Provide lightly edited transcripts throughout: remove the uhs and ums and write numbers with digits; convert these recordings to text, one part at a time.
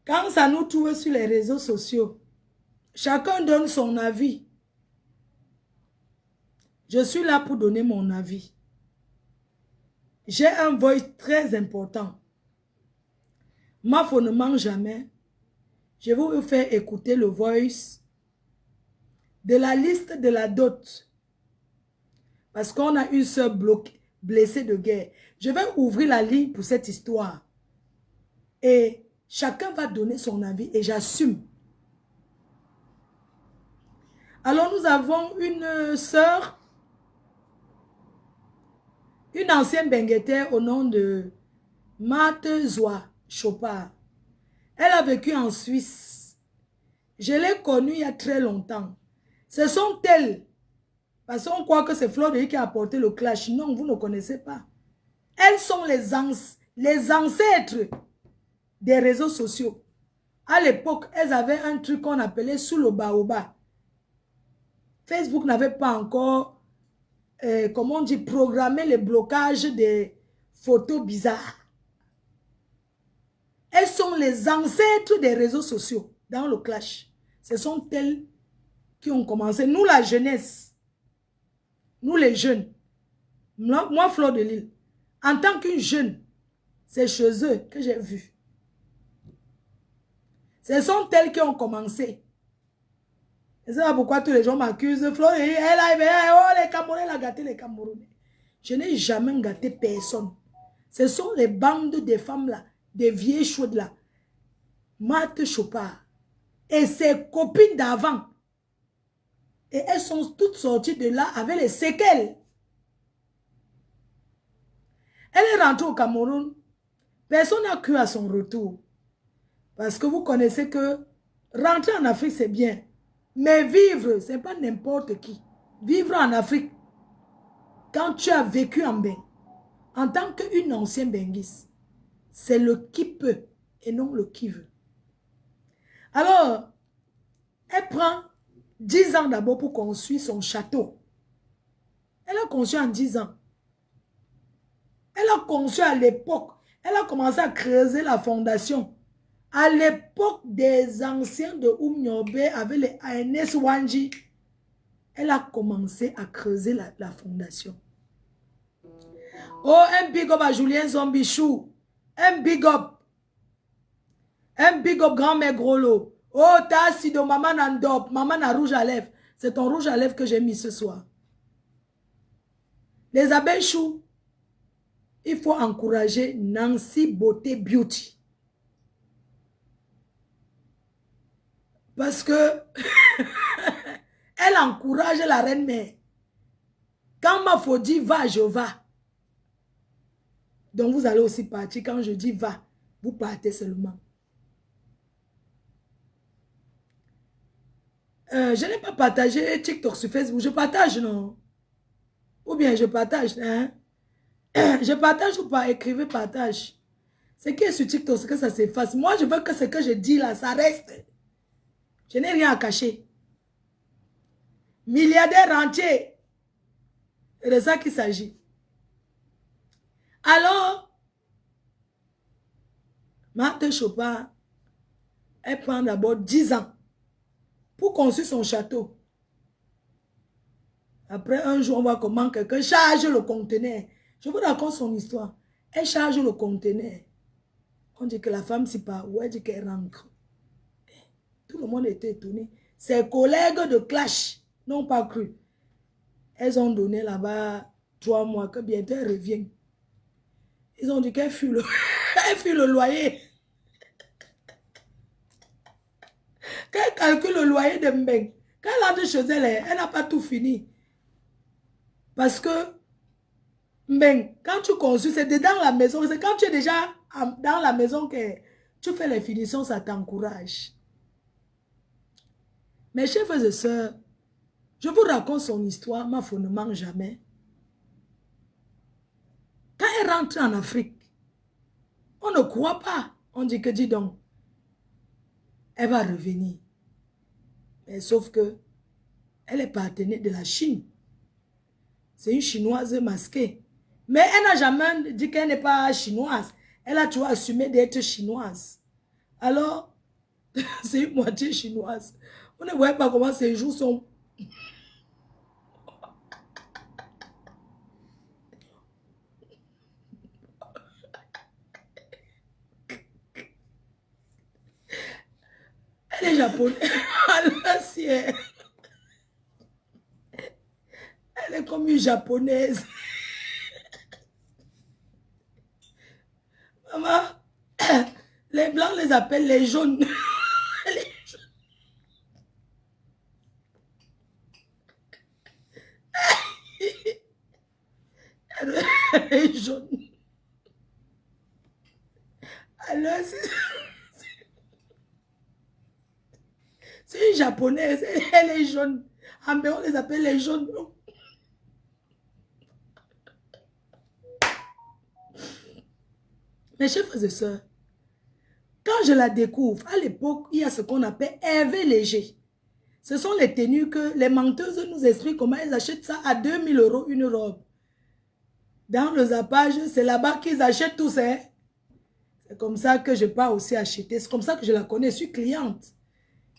Quand ça nous trouve sur les réseaux sociaux, chacun donne son avis. Je suis là pour donner mon avis. J'ai un voice très important. Mafo ne ment jamais. Je vais vous faire écouter le voice de la liste de la dot. Parce qu'on a une sœur blessée de guerre. Je vais ouvrir la ligne pour cette histoire. Et chacun va donner son avis et j'assume. Alors nous avons une sœur, une ancienne benguetaire au nom de Marthe Zoa Chopard. Elle a vécu en Suisse. Je l'ai connue il y a très longtemps. Ce sont elles. Parce qu'on croit que c'est Fleur de Lys qui a apporté le clash. Non, vous ne connaissez pas. Elles sont les ancêtres des réseaux sociaux. À l'époque, elles avaient un truc qu'on appelait sous le baobab. Facebook n'avait pas encore, comment on dit, programmé le blocage des photos bizarres. Elles sont les ancêtres des réseaux sociaux dans le clash. Ce sont elles qui ont commencé. Nous, la jeunesse, nous les jeunes, moi, Fleur de Lys, en tant qu'une jeune, c'est chez eux que j'ai vu. Ce sont elles qui ont commencé. Et c'est pourquoi tous les gens m'accusent. Fleur de Lys, elle a oh, les Camerounais, elle a gâté les Camerounais. Je n'ai jamais gâté personne. Ce sont les bandes de femmes là, des vieilles chaudes là. Marthe Chopard et ses copines d'avant. Et elles sont toutes sorties de là avec les séquelles. Elle est rentrée au Cameroun. Personne n'a cru à son retour. Parce que vous connaissez que rentrer en Afrique, c'est bien. Mais vivre, ce n'est pas n'importe qui. Vivre en Afrique, quand tu as vécu en Beng, en tant qu'une ancienne benguiste, c'est le qui peut et non le qui veut. Alors, elle prend 10 ans d'abord pour construire son château. Elle a construit en 10 ans. Elle a construit à l'époque. Elle a commencé à creuser la fondation. À l'époque des anciens de Oumniobe avec les ANS Wanji, elle a commencé à creuser la fondation. Oh, un big up à Julien Zombichou. Un big up. Un big up grand-mère Grolo. Oh, t'as Sido, maman Nandop, maman na rouge à lèvres. C'est ton rouge à lèvres que j'ai mis ce soir. Les abeilles choux, il faut encourager Nancy Beauté Beauty. Parce que elle encourage la reine-mère. Quand ma faut dire va, je vais. Donc vous allez aussi partir. Quand je dis va, vous partez seulement. Je n'ai pas partagé TikTok sur Facebook. Je partage, non? Ou bien je partage, hein? Je partage ou pas? Écrivez partage. Ce qui est sur TikTok, c'est que ça s'efface. Moi, je veux que ce que je dis là, ça reste. Je n'ai rien à cacher. Milliardaire rentier. C'est de ça qu'il s'agit. Alors, Marthe Chopard, elle prend d'abord 10 ans pour construire son château. Après un jour, on voit comment quelqu'un charge le conteneur. Je vous raconte son histoire. Elle charge le conteneur. On dit que la femme s'y part. Ou elle dit qu'elle rentre. Tout le monde était étonné. Ses collègues de clash n'ont pas cru. Elles ont donné là-bas 3 mois, que bientôt elle revient. Ils ont dit qu'elle fuit le loyer. Qu'elle calcule le loyer de Mbeng. Quand elle entre chez elle, elle n'a pas tout fini. Parce que Mbeng, quand tu construis, c'est dedans la maison. C'est quand tu es déjà dans la maison que tu fais les finitions, ça t'encourage. Mes chers frères et sœurs, je vous raconte son histoire, ma foi ne ment jamais. Quand elle rentre en Afrique, on ne croit pas. On dit que, dis donc, elle va revenir. Mais sauf que, elle est partenaire de la Chine. C'est une Chinoise masquée. Mais elle n'a jamais dit qu'elle n'est pas chinoise. Elle a toujours assumé d'être chinoise. Alors, C'est une moitié chinoise. Vous ne voyez pas comment ses joues sont. Elle est japonaise. Elle est comme une japonaise. Maman, les blancs les appellent les jaunes. Les jaunes. Elle est jaune. Alors, c'est une japonaise. Elle est jaune. En on les appelle les jaunes. Mes chers frères et sœurs, quand je la découvre, à l'époque, il y a ce qu'on appelle Hervé Léger. Ce sont les tenues que les menteuses nous expliquent comment elles achètent ça à 2000 € une robe. Dans le zappage, c'est là-bas qu'ils achètent tout ça. C'est comme ça que je pars aussi acheter. C'est comme ça que je la connais. Je suis cliente.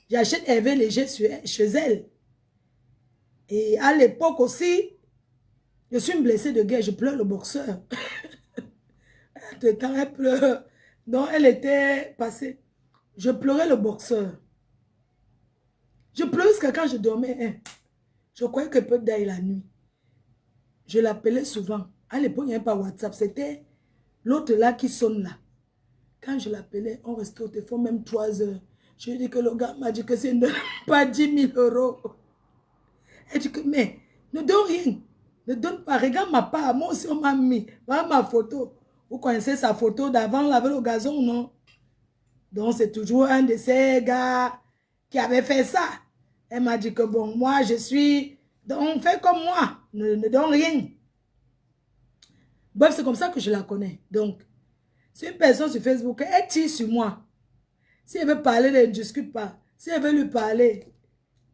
J'achète Hervé Léger chez elle. Et à l'époque aussi, je suis une blessée de guerre. Je pleure le boxeur. Quand elle pleure. Donc, elle était passée. Je pleurais le boxeur. Je pleurais jusqu'à quand je dormais. Je croyais que peut-être d'aller la nuit. Je l'appelais souvent. À l'époque, il n'y avait pas WhatsApp. C'était l'autre là qui sonne là. Quand je l'appelais, on restait au téléphone même 3 heures. Je lui ai dit que le gars m'a dit que c'est pas 10 000 €. Elle dit que, mais ne donne rien. Ne donne pas. Regarde ma part. Moi aussi, on m'a mis. Voilà ma photo. Vous connaissez sa photo d'avant, là, avec le gazon, non? Donc, c'est toujours un de ces gars qui avait fait ça. Elle m'a dit que, bon, moi, je suis... Donc, fais comme moi. Ne donne rien. Bref, c'est comme ça que je la connais. Donc, si une personne sur Facebook, elle tire sur moi. Si elle veut parler, elle ne discute pas. Si elle veut lui parler,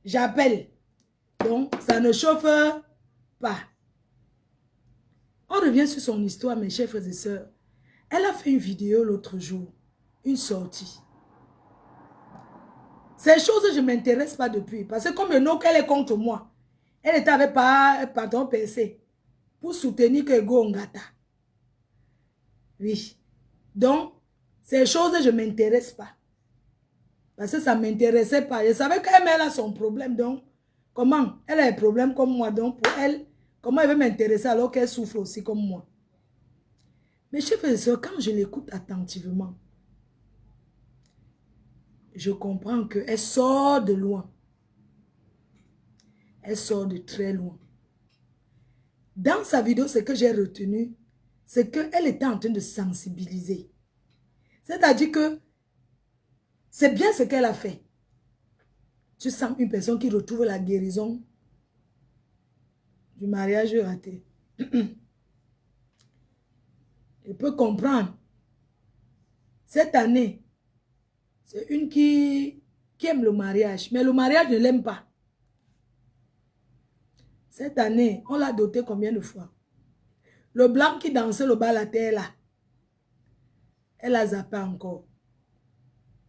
j'appelle. Donc, ça ne chauffe pas. On revient sur son histoire, mes chers frères et sœurs. Elle a fait une vidéo l'autre jour. Une sortie. Ces choses, je ne m'intéresse pas depuis. Parce que comme le nom qu'elle est contre moi, elle était avec un pantalon percé pour soutenir que Go Ngata. Oui. Donc, ces choses, je ne m'intéresse pas. Parce que ça ne m'intéressait pas. Je savais qu'elle a son problème. Donc, comment? Elle a un problème comme moi. Donc, pour elle, comment elle veut m'intéresser alors qu'elle souffre aussi comme moi? Mais chers frères et sœurs, quand je l'écoute attentivement, je comprends qu'elle sort de loin. Elle sort de très loin. Dans sa vidéo, ce que j'ai retenu, c'est qu'elle était en train de sensibiliser. C'est-à-dire que c'est bien ce qu'elle a fait. Tu sens une personne qui retrouve la guérison du mariage raté. Je peux comprendre. Cette année, c'est une qui aime le mariage, mais le mariage ne l'aime pas. Cette année, on l'a doté combien de fois? Le blanc qui dansait le bal à terre là, elle a zappé encore.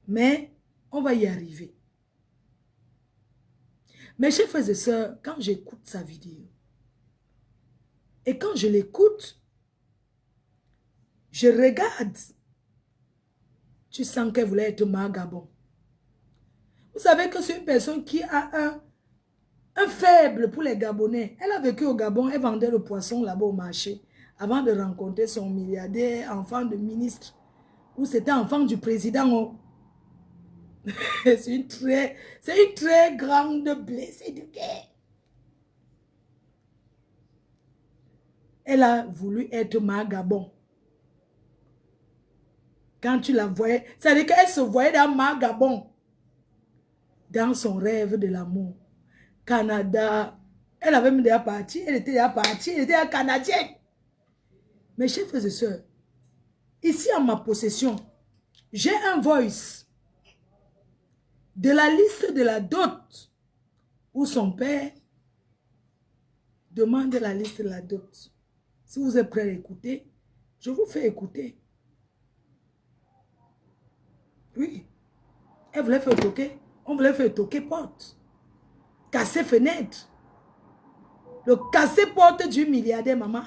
Mais on va y arriver. Mes chers frères et sœurs, quand j'écoute sa vidéo, et quand je l'écoute, je regarde, tu sens qu'elle voulait être Gabon. Vous savez que c'est une personne qui a un faible pour les Gabonais. Elle a vécu au Gabon, elle vendait le poisson là-bas au marché, avant de rencontrer son milliardaire, enfant de ministre, ou c'était enfant du président. C'est une très grande blessée de guerre. Elle a voulu être Gabon. Quand tu la voyais, c'est-à-dire qu'elle se voyait dans Gabon. Dans son rêve de l'amour. Canada. Elle avait même déjà parti. Elle était déjà partie. Elle était canadienne. Mes chers frères et sœurs, ici en ma possession, j'ai un voice de la liste de la dot où son père demande la liste de la dot. Si vous êtes prêts à écouter, je vous fais écouter. Oui. Elle voulait faire toquer. On voulait faire toquer porte. Casser fenêtre. Le casser porte du milliardaire, maman.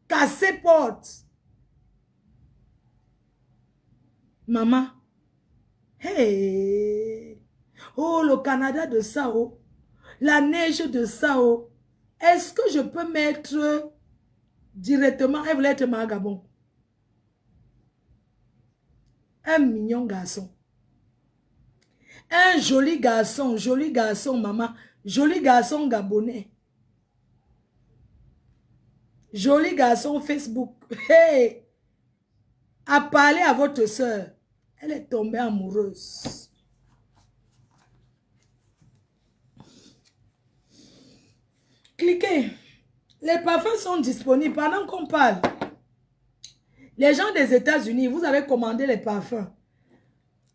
Casser porte. Maman. Hey. Oh, le Canada de Sao. La neige de Sao. Est-ce que je peux mettre directement, elle voulait être Magabon. Un mignon garçon. Un joli garçon, maman. Joli garçon gabonais. Joli garçon Facebook. Hey! À parler à votre soeur. Elle est tombée amoureuse. Cliquez. Les parfums sont disponibles pendant qu'on parle. Les gens des États-Unis, vous avez commandé les parfums.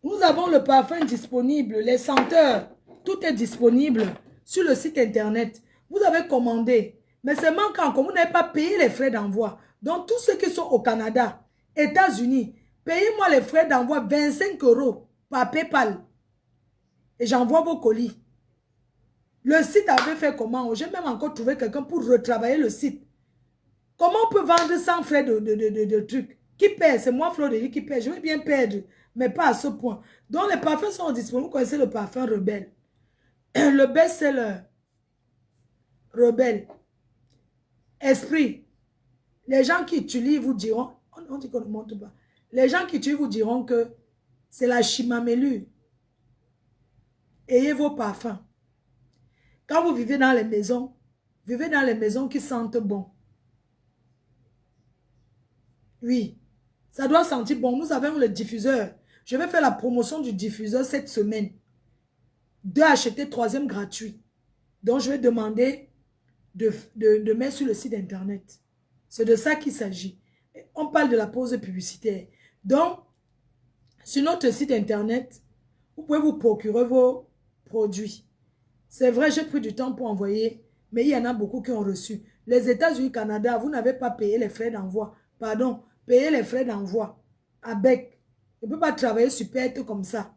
Nous avons le parfum disponible, les senteurs. Tout est disponible sur le site internet. Vous avez commandé. Mais c'est manquant, comme vous n'avez pas payé les frais d'envoi. Donc, tous ceux qui sont au Canada, États-Unis, payez-moi les frais d'envoi 25 € par PayPal. Et j'envoie vos colis. Le site avait fait comment? J'ai même encore trouvé quelqu'un pour retravailler le site. Comment on peut vendre sans frais de trucs? Qui perd? C'est moi, Fleur de Vie, qui perd. Je vais bien perdre, mais pas à ce point. Donc, les parfums sont disponibles. Vous connaissez le parfum Rebelle. Le best-seller. Rebelle. Esprit. Les gens qui utilisent vous diront, on dit qu'on ne monte pas. Les gens qui utilisent vous diront que c'est la chimamélure. Ayez vos parfums. Quand vous vivez dans les maisons, vivez dans les maisons qui sentent bon. Oui, ça doit sentir bon. Nous avons le diffuseur. Je vais faire la promotion du diffuseur cette semaine. 2 achetés, 3e gratuit. Donc, je vais demander de mettre sur le site internet. C'est de ça qu'il s'agit. On parle de la pause publicitaire. Donc, sur notre site internet, vous pouvez vous procurer vos produits. C'est vrai, j'ai pris du temps pour envoyer, mais il y en a beaucoup qui ont reçu. Les États-Unis, Canada, vous n'avez pas payé les frais d'envoi. Pardon, payez les frais d'envoi. Avec. Je ne peux pas travailler super comme ça.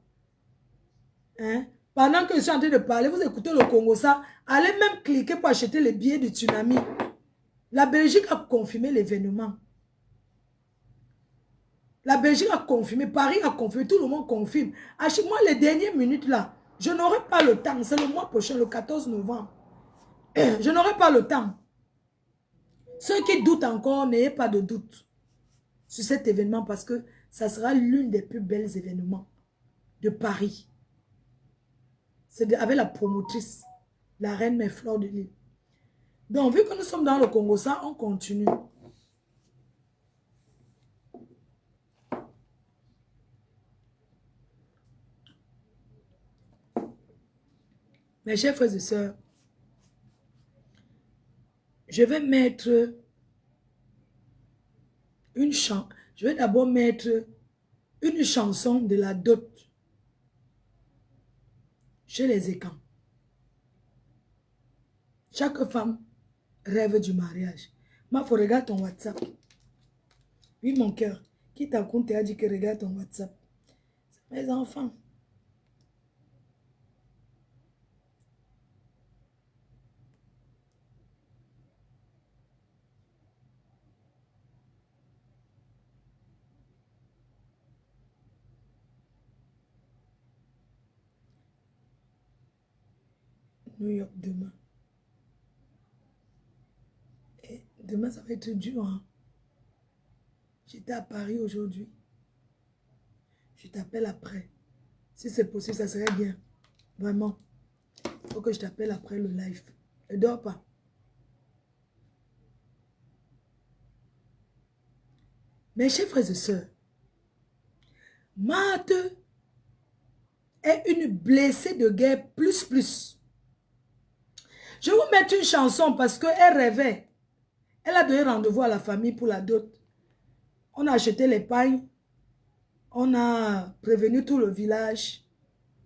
Hein? Pendant que je suis en train de parler, vous écoutez le Congo, ça. Allez même cliquer pour acheter les billets du tsunami. La Belgique a confirmé l'événement. La Belgique a confirmé, Paris a confirmé, tout le monde confirme. Achetez-moi les dernières minutes là. Je n'aurai pas le temps. C'est le mois prochain, le 14 novembre. Je n'aurai pas le temps. Ceux qui doutent encore, n'ayez pas de doute sur cet événement parce que ça sera l'une des plus belles événements de Paris. C'est avec la promotrice, la reine Mère Fleur de Lys. Donc, vu que nous sommes dans le Congo, ça, on continue. Mes chers frères et sœurs, je vais mettre une chanson. Je vais d'abord mettre une chanson de la dot chez les Écans. Chaque femme rêve du mariage. Ma faut regarde ton WhatsApp. Oui, mon cœur. Qui t'a compté a dit que regarde ton WhatsApp. Mes enfants. New York demain. Et demain, ça va être dur. Hein? J'étais à Paris aujourd'hui. Je t'appelle après. Si c'est possible, ça serait bien. Vraiment. Il faut que je t'appelle après le live. Ne dors pas. Mes chers frères et sœurs, Marthe est une blessée de guerre plus. Je vais vous mettre une chanson parce qu'elle rêvait. Elle a donné rendez-vous à la famille pour la dot. On a acheté les pagnes. On a prévenu tout le village.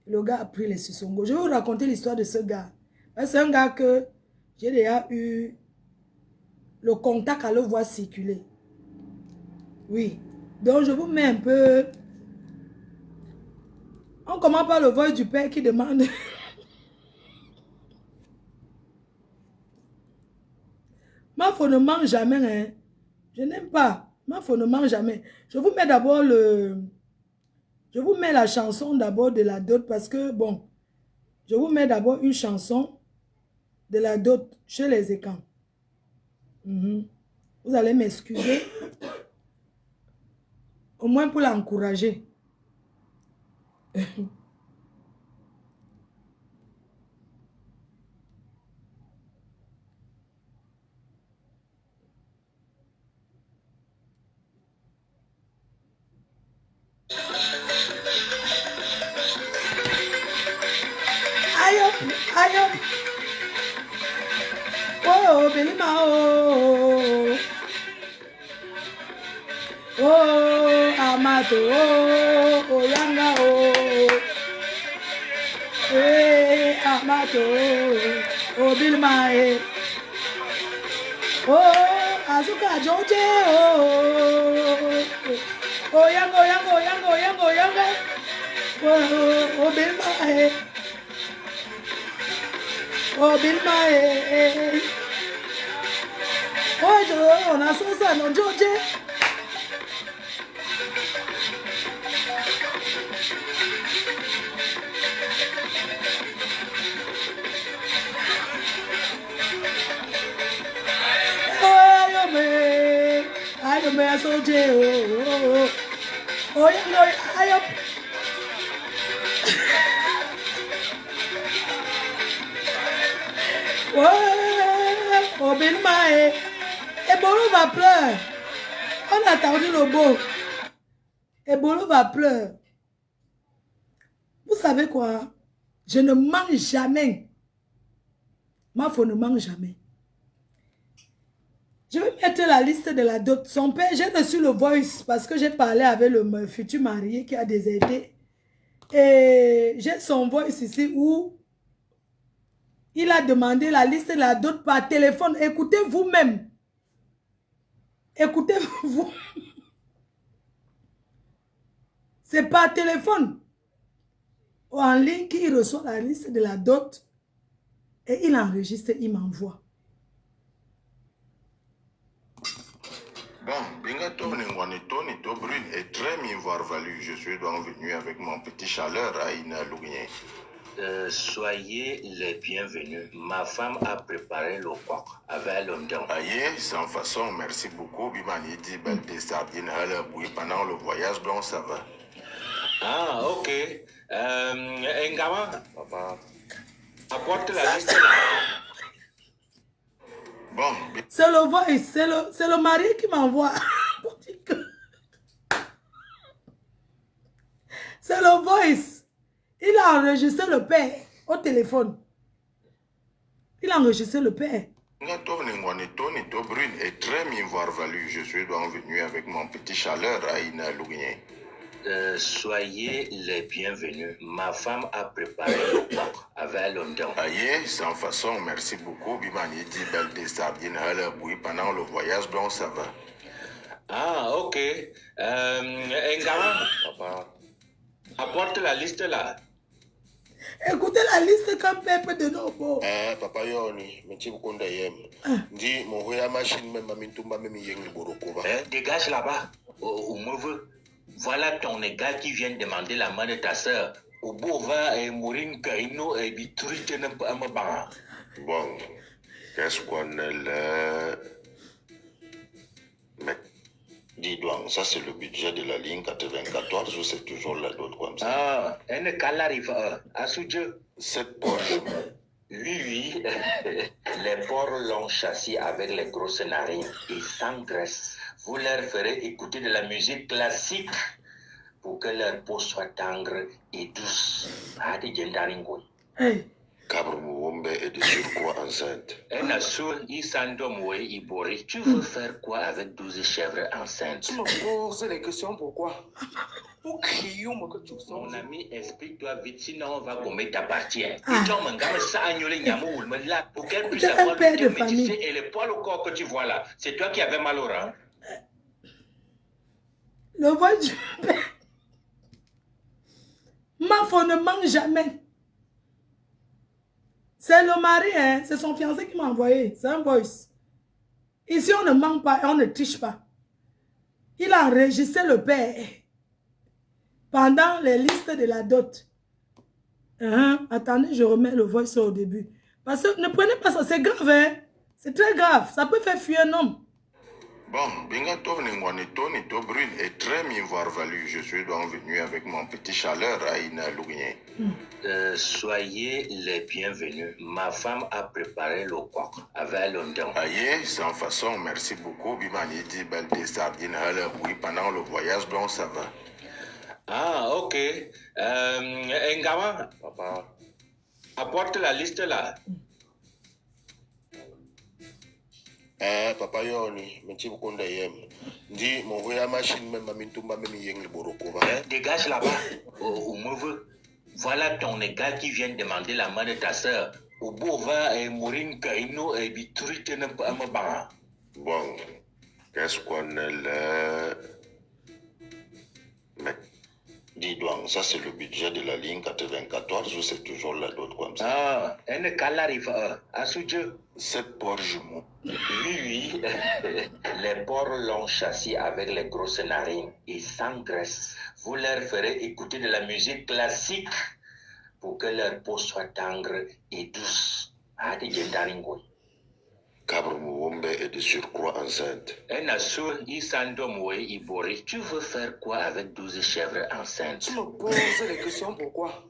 Le gars a pris les sissongos. Je vais vous raconter l'histoire de ce gars. C'est un gars que j'ai déjà eu le contact à le voir circuler. Oui. Donc je vous mets un peu. On commence par le voice du père qui demande. Ma femme ne mange jamais. Hein. Je n'aime pas. Ma femme ne mange jamais. Je vous mets d'abord le... Je vous mets la chanson d'abord de la dot parce que, bon, je vous mets d'abord une chanson de la dot chez les écans. Vous allez m'excuser. Au moins pour l'encourager. Aïe, aïe. Oh, Belima, oh. Oh, Amato, oh, Yanga, oh. Amato, oh, Bilma, oh, Azuka, George, oh, Yanga, oh, Bilma, oh, Bilma, oh, on a ça, non, George. I me a so jail. Oh, yeah, no, I up. Oh, ben my. Ebolo va pleurer. On a attendu le beau. Ebolo va pleurer. Vous savez quoi? Je ne mange jamais. Ma femme ne mange jamais. Je vais mettre la liste de la dot. Son père, j'ai reçu le voice parce que j'ai parlé avec le futur marié qui a déserté. Et j'ai son voice ici où il a demandé la liste de la dot par téléphone. Écoutez vous-même. Écoutez-vous. C'est par téléphone. Ou en ligne qu'il reçoit la liste de la dot. Et il enregistre, il m'envoie. Bon, Bingato Ningwanitoni Tobrune est très m'y valu. Je suis donc venu avec mon petit chaleur à Inalougne. Soyez les bienvenus. Ma femme a préparé le coq avec l'ondon. Aïe, sans façon, merci beaucoup. Bimani dit belle des sardines à la bouille pendant le voyage, donc ça va. Ah, ok. Ngama, papa, apporte la liste là. Bon, c'est le voice, c'est le mari qui m'envoie. C'est le voice. Il a enregistré le père au téléphone. Il a enregistré le père. Bingato Ningwanitoni Tobrune est très m'y valu. Je suis donc venu avec mon petit chaleur à Inalougne. Soyez les bienvenus. Ma femme a préparé le coq avec l'ondon. Aïe, sans façon, merci beaucoup. Bimani dit belle des sardines à la bouille pendant le voyage, donc ça va. Ah, ok. Ngama, papa, apporte la liste là. Écoutez la liste comme peuple de nos beaux. Papa Yoni, mais vous condamnez. Dit, mon roya machine, même Mamintumba, même Yengi Borokova. Dégage là-bas, au mauvais. Voilà ton égal qui vient demander la main de ta soeur. Au beau va et mourir Kaino et Bitruite n'a pas à ma. Bon, qu'est-ce qu'on est là? Mais, dis donc, ça c'est le budget de la ligne 94 ou c'est toujours la d'autre comme ça? Ah, elle arrive à Soudjeu. Cette poche. Oui, les porcs l'ont chassé avec les grosses narines et sans graisse. Vous leur ferez écouter de la musique classique pour que leur peau soit tendre et douce. Hey. Cabremouombe est de surcroît enceinte. Tu veux faire quoi avec 12 chèvres enceintes? Tu me poses des questions, pourquoi? Pour crier, moi, que tu sens. Mon ami, explique-toi vite, sinon on va commettre ta partie. Ah. Pour qu'elle puisse avoir le thé métissé et les poils au corps que tu vois là. C'est toi qui avais mal au rein. Le voice du père. Mafo ne manque jamais. C'est le mari, hein? C'est son fiancé qui m'a envoyé. C'est un voice. Ici, on ne manque pas et on ne triche pas. Il a enregistré le père pendant les listes de la dot. Attendez, je remets le voice au début. Parce que ne prenez pas ça, c'est grave, hein? C'est très grave. Ça peut faire fuir un homme. Bon, Bingato Ningwanitoni Tobril est très m'avoir valu. Je suis donc venu avec mon petit chaleur à Inalouien. Soyez les bienvenus. Ma femme a préparé le coq avec longtemps. Aïe, sans façon, merci beaucoup. Bimani dit belle des sardines à l'heure, oui, pendant le voyage, donc ça va. Ah, ok. Ngawa, papa, apporte la liste là. Papa Yoni, merci beaucoup d'ailleurs. Dis, mon voyage machine, même Mamintumba, même Yeng le Borokova. Dégage là-bas, au mauvais. Voilà ton égal qui vient demander la main de ta soeur. Au Bova et Mourine Kaino et Bitrute ne pas me barrer. Bon, qu'est-ce qu'on est là? Mais, dis donc, ça c'est le budget de la ligne 94 ou c'est toujours la d'autre comme ça? Ah, un cal arrive à Soudjeu. C'est pour jumeaux. Oui, les porcs l'ont chassé avec les grosses narines et sans graisse. Vous leur ferez écouter de la musique classique pour que leur peau soit tendre et douce. Ah, des gendaringoy. Cabre est de surcroît enceinte. Un assaut, il s'endomoué, il bourré. Tu veux faire quoi avec 12 chèvres enceintes? Tu me poses les questions pourquoi?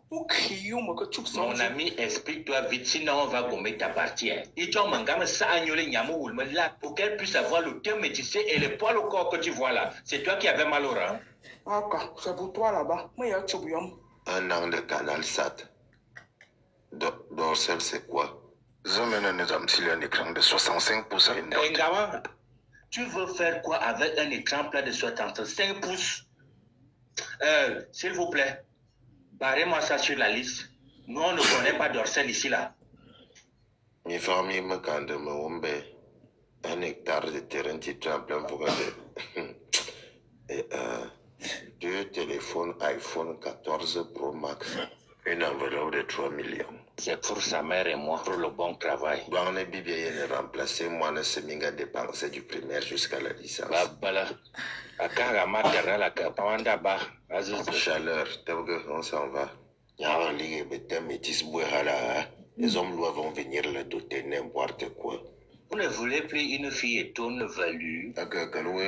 Pour crier, moi que tu sens. Mon ami, explique-toi vite, sinon on va gommer ta partie. Et tu m'engames ça agnolé nyamou là pour qu'elle puisse avoir le teint métissé et les poils au corps que tu vois là. C'est toi qui avais mal au rein. Ah, c'est pour toi là-bas. Moi, il y a Un an de canal SAT. Dorsel, c'est quoi? Je mène un écran de 65 pouces à une note. Ngawa, tu veux faire quoi avec un écran plat de 65 pouces? S'il vous plaît, barrez-moi ça sur la liste. Nous, on ne connaît pas Dorsel ici là. Mes familles me candent un hectare de terrain titré en plein forêt. Et deux téléphones iPhone 14 Pro Max. Une enveloppe de 3 millions. C'est pour sa mère et moi, pour le bon travail. On est bien remplacé, moi, ne sais pas dépenser du primaire jusqu'à la licence. Babala. Akara matera la kapawanda ba. Chaleur, on s'en va. Les hommes doivent venir le doter n'importe quoi. Vous ne voulez plus une fille et tourne value.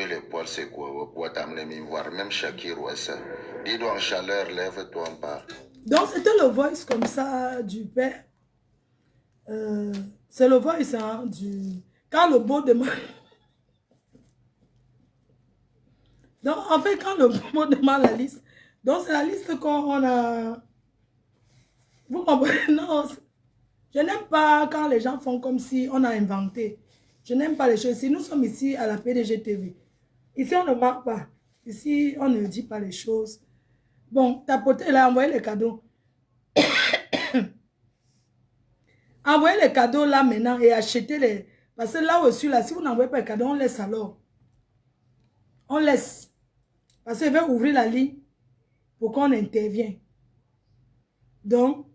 Les poils, c'est quoi? Pour t'amener m'y voir, même Shakir ou ça. Dis donc, chaleur, lève-toi en bas. Donc, c'était le voice comme ça du père. C'est le voice hein, du... Quand le beau demande... Donc, en fait, quand le beau demande la liste, donc c'est la liste qu'on a... Vous comprenez? Non, je n'aime pas quand les gens font comme si on a inventé. Je n'aime pas les choses. Si nous sommes ici à la PDG TV, ici on ne marque pas. Ici, on ne dit pas les choses. Bon, tapoter, elle a envoyé les cadeaux. Envoyez les cadeaux là maintenant et achetez les... Parce que là aussi, là, si vous n'envoyez pas les cadeaux, on laisse alors. On laisse. Parce qu'il va ouvrir la ligne pour qu'on intervienne. Donc,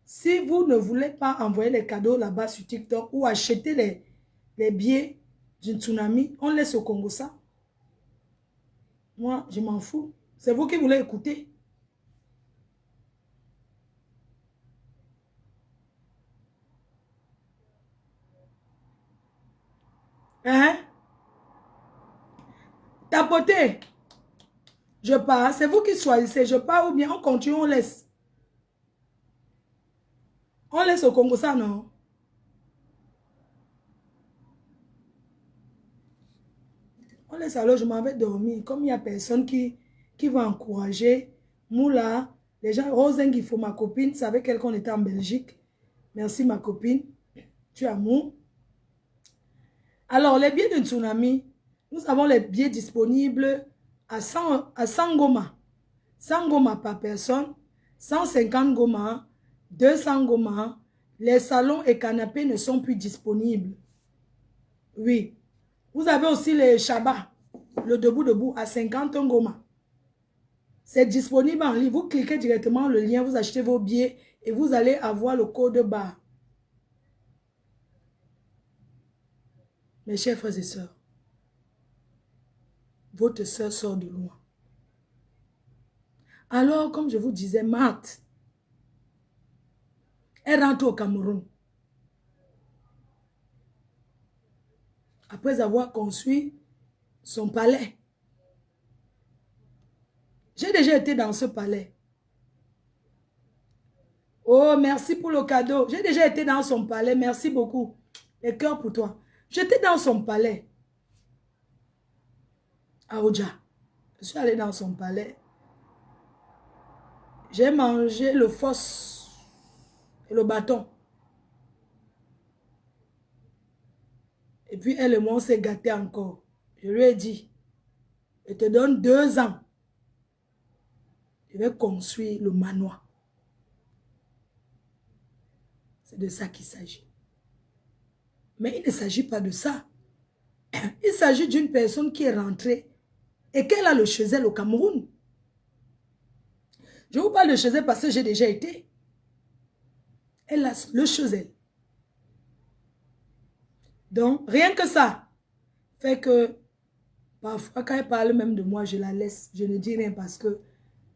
si vous ne voulez pas envoyer les cadeaux là-bas sur TikTok ou acheter les billets d'une tsunami, on laisse au Congo ça. Moi, je m'en fous. C'est vous qui voulez écouter. Hein? Tapoter. Je pars. C'est vous qui choisissez. Je pars ou bien on continue, on laisse. On laisse au Congo ça, non? On laisse alors, je m'en vais dormir. Comme il n'y a personne qui va encourager. Moula, les gens, Roseng, il faut ma copine. C'est avec elle qu'on était en Belgique. Merci ma copine. Tu es amour. Alors, les billets de tsunami, nous avons les billets disponibles à 100 goma. 100 goma par personne, 150 goma, 200 goma. Les salons et canapés ne sont plus disponibles. Oui. Vous avez aussi les Shabbat, le debout à 50 goma. C'est disponible en ligne. Vous cliquez directement le lien, vous achetez vos billets et vous allez avoir le code barre. Mes chers frères et sœurs, votre sœur sort de loin. Alors, comme je vous disais, Marthe, elle rentre au Cameroun. Après avoir construit son palais. J'ai déjà été dans ce palais. Oh, merci pour le cadeau. J'ai déjà été dans son palais. Merci beaucoup. Les cœurs pour toi. J'étais dans son palais. À Oja. Je suis allée dans son palais. J'ai mangé le fos et le bâton. Et puis elle et moi, on s'est gâtés encore. Je lui ai dit, je te donne 2 ans. Je vais construire le manoir. C'est de ça qu'il s'agit. Mais il ne s'agit pas de ça. Il s'agit d'une personne qui est rentrée et qu'elle a le Chezelle au Cameroun. Je vous parle de Chezelle parce que j'ai déjà été. Elle a le Chezelle. Donc, rien que ça fait que parfois, quand elle parle même de moi, je la laisse. Je ne dis rien parce que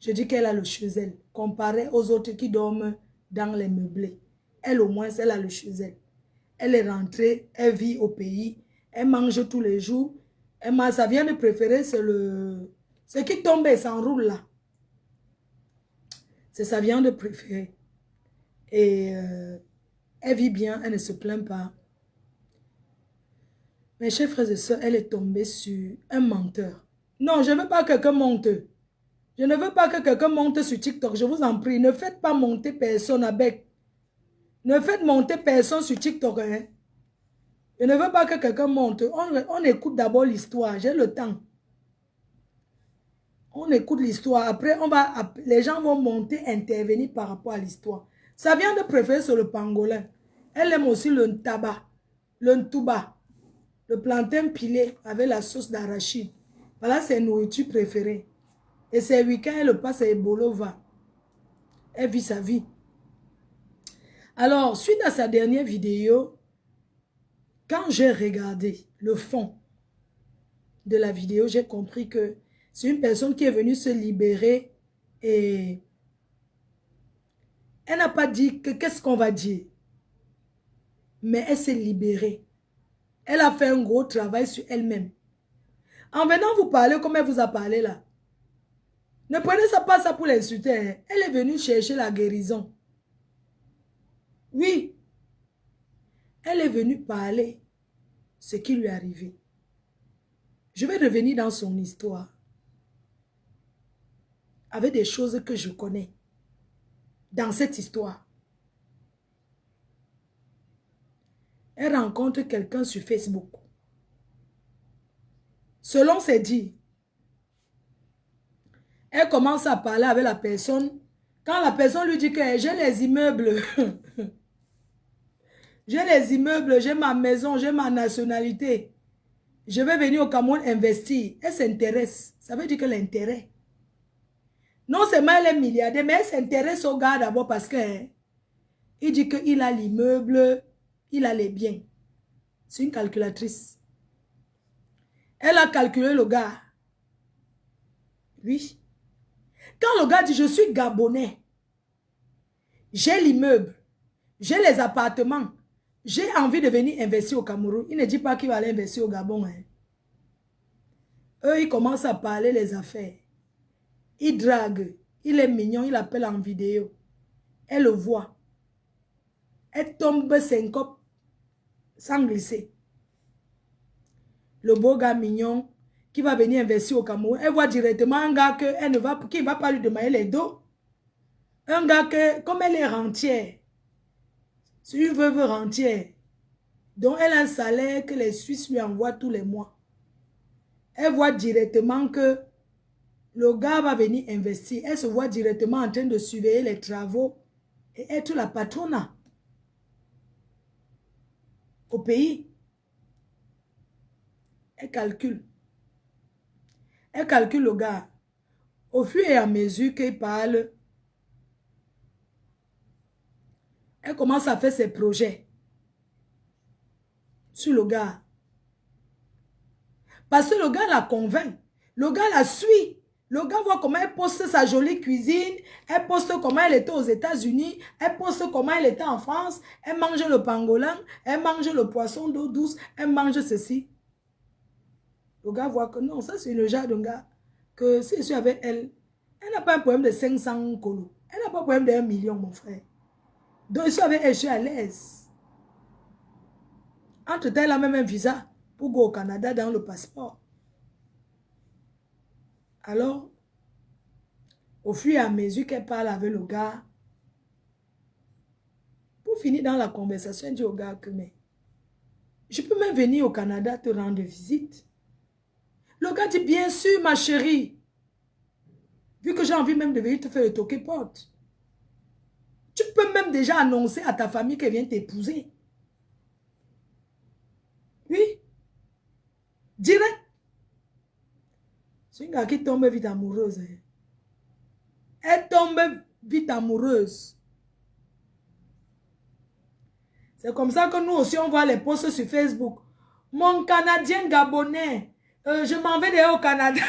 je dis qu'elle a le Chezelle. Comparé aux autres qui dorment dans les meublés. Elle, au moins, elle a le Chezelle. Elle est rentrée, elle vit au pays. Elle mange tous les jours. Sa viande préférée, c'est le... Ce qui tombe et s'enroule là. C'est sa viande préférée. Et elle vit bien, elle ne se plaint pas. Mes chers frères et sœurs, elle est tombée sur un menteur. Non, je ne veux pas que quelqu'un monte. Je ne veux pas que quelqu'un monte sur TikTok. Je vous en prie, ne faites pas monter personne avec. Ne faites monter personne sur TikTok. Hein. Je ne veux pas que quelqu'un monte. On écoute d'abord l'histoire. J'ai le temps. On écoute l'histoire. Après, les gens vont monter, intervenir par rapport à l'histoire. Sa viande préférée, c'est le pangolin. Elle aime aussi le tabac, le ntouba, le plantain pilé avec la sauce d'arachide. Voilà ses nourritures préférées. Et ses week-ends, elle passe à Ebolova. Elle vit sa vie. Alors, suite à sa dernière vidéo, quand j'ai regardé le fond de la vidéo, j'ai compris que c'est une personne qui est venue se libérer et elle n'a pas dit que qu'est-ce qu'on va dire. Mais elle s'est libérée. Elle a fait un gros travail sur elle-même. En venant vous parler comme elle vous a parlé là, ne prenez pas ça pour l'insulter. Hein. Elle est venue chercher la guérison. Oui. Elle est venue parler ce qui lui est arrivé. Je vais revenir dans son histoire. Avec des choses que je connais. Dans cette histoire. Elle rencontre quelqu'un sur Facebook. Selon ses dires, elle commence à parler avec la personne. Quand la personne lui dit que j'ai les immeubles, j'ai les immeubles, j'ai ma maison, j'ai ma nationalité, je vais venir au Cameroun investir. Elle s'intéresse. Ça veut dire que l'intérêt. Non seulement elle est milliardaire, mais elle s'intéresse au gars d'abord parce que il dit qu'il a l'immeuble, il a les biens. C'est une calculatrice. Elle a calculé le gars. Oui. Quand le gars dit, je suis Gabonais, j'ai l'immeuble, j'ai les appartements, j'ai envie de venir investir au Cameroun, il ne dit pas qu'il va aller investir au Gabon. Hein. Eux, ils commencent à parler les affaires. Il drague, il est mignon, il appelle en vidéo. Elle le voit. Elle tombe syncope sans glisser. Le beau gars mignon qui va venir investir au Cameroun, elle voit directement un gars qui ne va pas lui demander les dos. Un gars que, comme elle est rentière, c'est une veuve rentière, donc elle a un salaire que les Suisses lui envoient tous les mois. Elle voit directement que le gars va venir investir. Elle se voit directement en train de surveiller les travaux et être la patronne au pays. Elle calcule. Elle calcule le gars. Au fur et à mesure qu'il parle, elle commence à faire ses projets sur le gars. Parce que le gars la convainc. Le gars la suit. Le gars voit comment elle poste sa jolie cuisine. Elle poste comment elle était aux États-Unis. Elle poste comment elle était en France. Elle mange le pangolin. Elle mange le poisson d'eau douce. Elle mange ceci. Le gars voit que non, ça c'est le genre de gars que si je suis avec elle, elle n'a pas un problème de 500 colos. Elle n'a pas un problème de 1 million, mon frère. Donc je suis avec elle, je suis à l'aise. Entre-temps, elle a même un visa pour go au Canada dans le passeport. Alors, au fur et à mesure qu'elle parle avec le gars, pour finir dans la conversation, elle dit au gars que mais je peux même venir au Canada te rendre visite. Le gars dit bien sûr ma chérie. Vu que j'ai envie même de venir te faire le toquer porte. Tu peux même déjà annoncer à ta famille qu'elle vient t'épouser. Oui. Direct. C'est une gars qui tombe vite amoureuse. Hein. Elle tombe vite amoureuse. C'est comme ça que nous aussi on voit les posts sur Facebook. Mon Canadien gabonais. Je m'en vais d'ailleurs au Canada.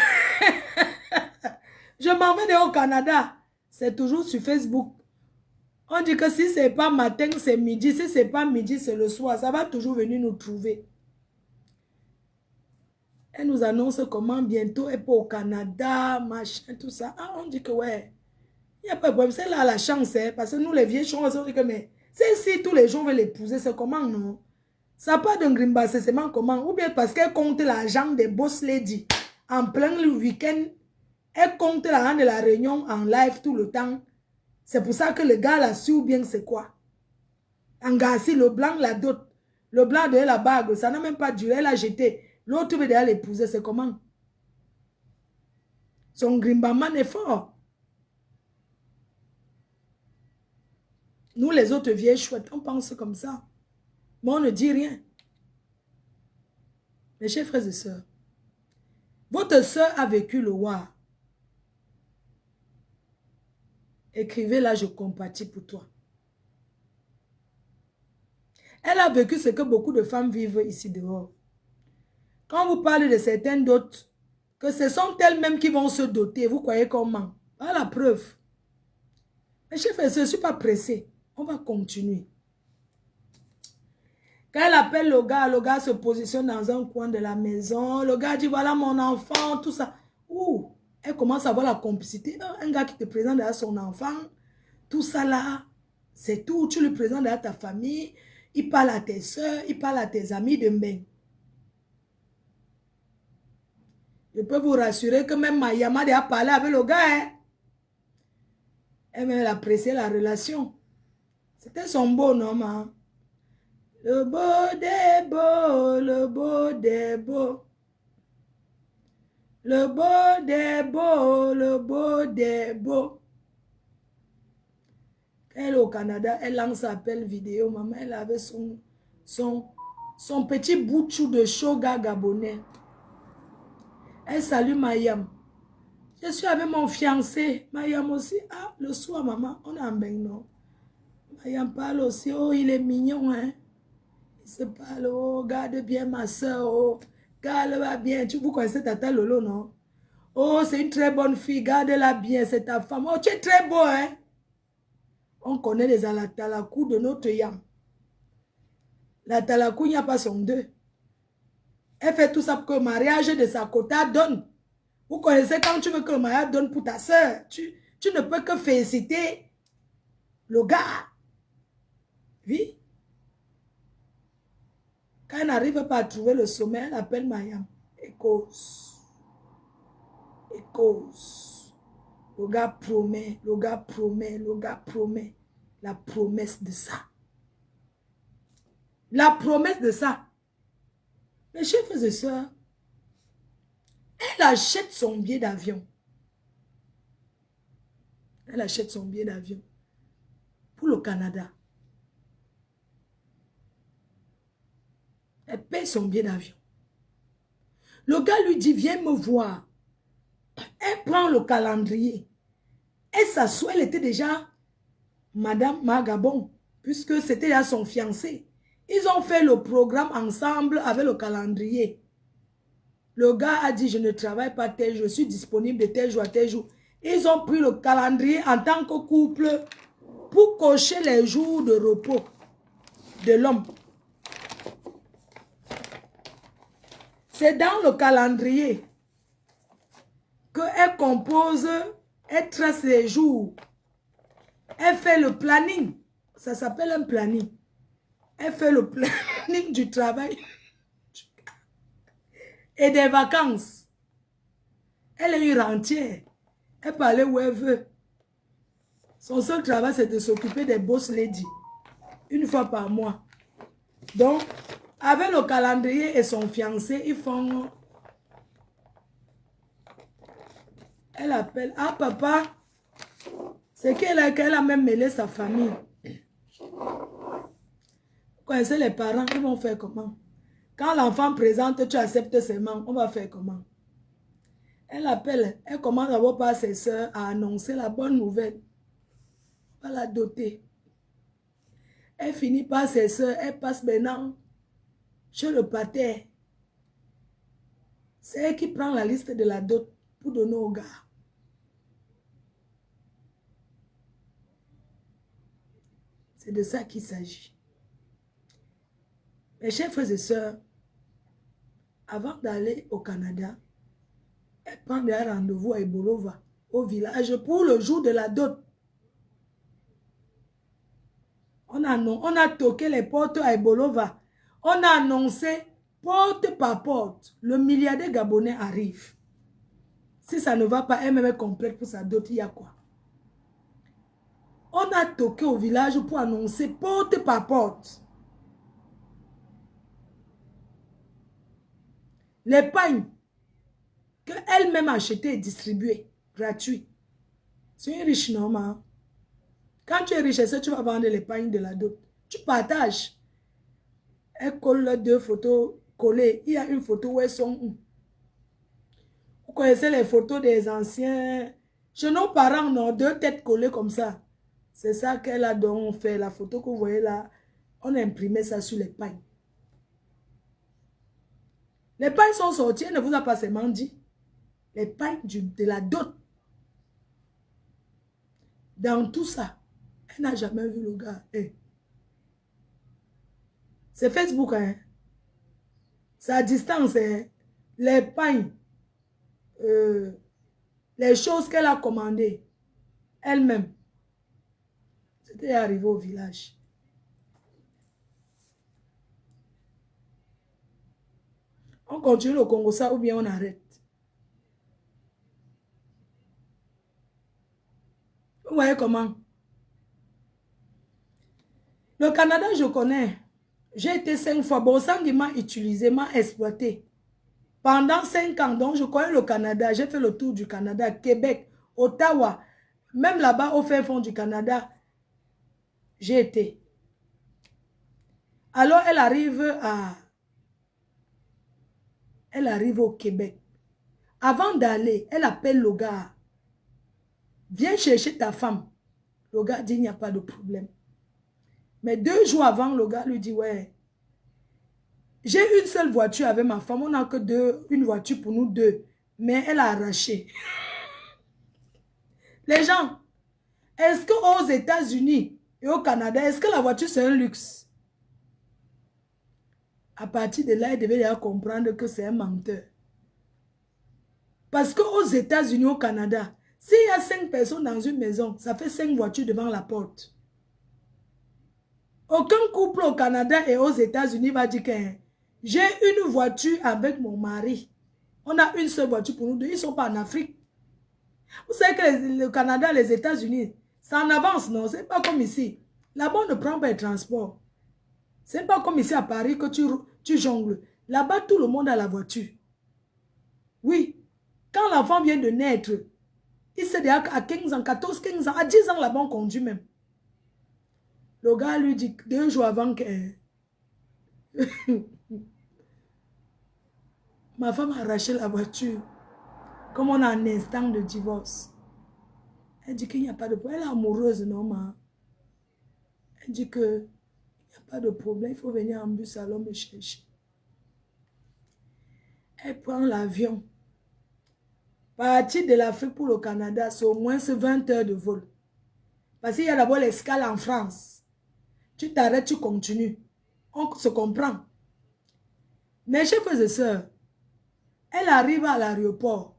Je m'en vais d'ailleurs au Canada. C'est toujours sur Facebook. On dit que si c'est pas matin, c'est midi. Si c'est pas midi, c'est le soir. Ça va toujours venir nous trouver. Elle nous annonce comment bientôt elle peut au Canada, machin, tout ça. Ah, on dit que ouais. Il n'y a pas de problème. C'est là la chance. Hein, parce que nous, les vieilles choses, on dit que mais c'est si tous les gens veulent l'épouser, c'est comment non? Ça part d'un grimba, c'est seulement comment? Ou bien parce qu'elle compte l'argent des boss lady. En plein le week-end, elle compte l'argent de la réunion en live tout le temps. C'est pour ça que le gars l'a su ou bien c'est quoi? En Gassi, le blanc la dot. Le blanc de la bague, ça n'a même pas duré, elle a jeté. L'autre veut déjà l'épouser, c'est comment? Son grimbaman est fort. Nous, les autres vieilles chouettes, on pense comme ça. Mais on ne dit rien. Mes chers frères et sœurs, votre sœur a vécu le war. Écrivez là, je compatis pour toi. Elle a vécu ce que beaucoup de femmes vivent ici dehors. Quand vous parlez de certaines dots, que ce sont elles-mêmes qui vont se doter, vous croyez qu'on ment. Voilà la preuve. Mes chers frères et sœurs, je ne suis pas pressé. On va continuer. Quand elle appelle le gars se positionne dans un coin de la maison. Le gars dit, voilà mon enfant, tout ça. Ouh, elle commence à voir la complicité. Un gars qui te présente à son enfant, tout ça là, c'est tout. Tu lui présentes à ta famille. Il parle à tes soeurs, il parle à tes amis de main. Je peux vous rassurer que même Mayama a parlé avec le gars. Hein? Elle appréciait la relation. C'était son beau nom. Hein? Le beau des beaux, le beau des beaux. Le beau des beaux, le beau des beaux. Quand elle est au Canada, elle lance appel vidéo. Maman, elle avait son petit boutchou de shoga gabonais. Elle salue Mayam. Je suis avec mon fiancé. Mayam aussi. Ah, le soir, maman, on est en bain. Mayam parle aussi. Oh, il est mignon, hein. Il se parle. Oh, garde bien ma soeur. Oh, garde-la bien. Vous connaissez Tata Lolo, non? Oh, c'est une très bonne fille. Garde-la bien, c'est ta femme. Oh, tu es très beau, hein. On connaît les Alatalakou de notre yam. La Talakou, il n'y a pas son deux. Elle fait tout ça pour que le mariage de sa quota donne. Vous connaissez quand tu veux que le mariage donne pour ta soeur. Tu ne peux que féliciter le gars. Oui. Quand elle n'arrive pas à trouver le sommet, elle appelle Mayam. Et cause. Et cause. Le gars promet, le gars promet, le gars promet. La promesse de ça. La promesse de ça. Mes chers frères et sœurs, elle achète son billet d'avion. Elle achète son billet d'avion pour le Canada. Elle paye son billet d'avion. Le gars lui dit, viens me voir. Elle prend le calendrier. Elle s'assoit, elle était déjà Madame Magabon, puisque c'était déjà son fiancé. Ils ont fait le programme ensemble avec le calendrier. Le gars a dit, je ne travaille pas tel jour, je suis disponible de tel jour à tel jour. Ils ont pris le calendrier en tant que couple pour cocher les jours de repos de l'homme. C'est dans le calendrier qu'elle compose, elle trace les jours. Elle fait le planning. Ça s'appelle un planning. Elle fait le planning du travail et des vacances. Elle est une rentière. Elle peut aller où elle veut. Son seul travail, c'est de s'occuper des boss lady. Une fois par mois. Donc, avec le calendrier et son fiancé, ils font... Elle appelle. Ah, papa, c'est qu'elle a même mêlé sa famille. Vous connaissez les parents, ils vont faire comment? Quand l'enfant présente, tu acceptes ses mains, on va faire comment? Elle appelle, elle commence d'abord par ses soeurs à annoncer la bonne nouvelle. On va la doter. Elle finit par ses soeurs, elle passe maintenant chez le pater. C'est elle qui prend la liste de la dot pour donner au gars. C'est de ça qu'il s'agit. Mes chers frères et sœurs, avant d'aller au Canada, elle prend un rendez-vous à Ibolova, au village, pour le jour de la dot. On a toqué les portes à Ibolova. On a annoncé porte par porte. Le milliardaire gabonais arrive. Si ça ne va pas, elle-même est complète pour sa dot, il y a quoi? On a toqué au village pour annoncer porte par porte. L'épargne qu'elle-même a acheté et distribué, gratuit. C'est une riche normal. Quand tu es riche, est-ce que tu vas vendre l'épargne de la dot? Tu partages. Elle colle 2 photos collées. Il y a une photo où elles sont où? Vous connaissez les photos des anciens? Chez nos parents, non, 2 têtes collées comme ça. C'est ça qu'elle a donc fait. La photo que vous voyez là, on a imprimé ça sur l'épargne. Les pagnes sont sorties, elle ne vous a pas seulement dit. Les pagnes de la dot. Dans tout ça, elle n'a jamais vu le gars. Hey. C'est Facebook, hein. C'est à distance, hein. Les pagnes, les choses qu'elle a commandées, elle-même. C'était arrivé au village. On continue le Congo ça ou bien on arrête. Vous voyez comment? Le Canada, je connais. J'ai été 5 fois. Bon, sang, il m'a utilisé, m'a exploité. Pendant 5 ans, donc je connais le Canada. J'ai fait le tour du Canada, Québec, Ottawa. Même là-bas, au fin fond du Canada, j'ai été. Alors, elle arrive au Québec. Avant d'aller, elle appelle le gars. Viens chercher ta femme. Le gars dit, il n'y a pas de problème. Mais 2 jours avant, le gars lui dit, ouais, j'ai une seule voiture avec ma femme. On n'a que une voiture pour nous 2. Mais elle a arraché. Les gens, est-ce qu'aux États-Unis et au Canada, est-ce que la voiture c'est un luxe? À partir de là, il devait déjà comprendre que c'est un menteur. Parce qu'aux États-Unis, au Canada, s'il y a 5 personnes dans une maison, ça fait 5 voitures devant la porte. Aucun couple au Canada et aux États-Unis va dire que j'ai une voiture avec mon mari. On a une seule voiture pour nous 2. Ils ne sont pas en Afrique. Vous savez que le Canada, les États-Unis, ça en avance, non? C'est pas comme ici. Là-bas, on ne prend pas le transport. C'est pas comme ici à Paris que tu jongles. Là-bas, tout le monde a la voiture. Oui. Quand l'enfant vient de naître, il sait déjà à 15 ans, 14, 15 ans, à 10 ans, là-bas, on conduit même. Le gars lui dit 2 jours avant que... Ma femme a arraché la voiture. Comme on a un instant de divorce. Elle dit qu'il n'y a pas de problème. Elle est amoureuse, non, ma. Elle dit qu'il n'y a pas de problème. Il faut venir en bus, alors me chercher. Elle prend l'avion. Partir de l'Afrique pour le Canada, c'est au moins 20 heures de vol. Parce qu'il y a d'abord l'escale en France. Tu t'arrêtes, tu continues. On se comprend. Mes chers frères et sœurs, elle arrive à l'aéroport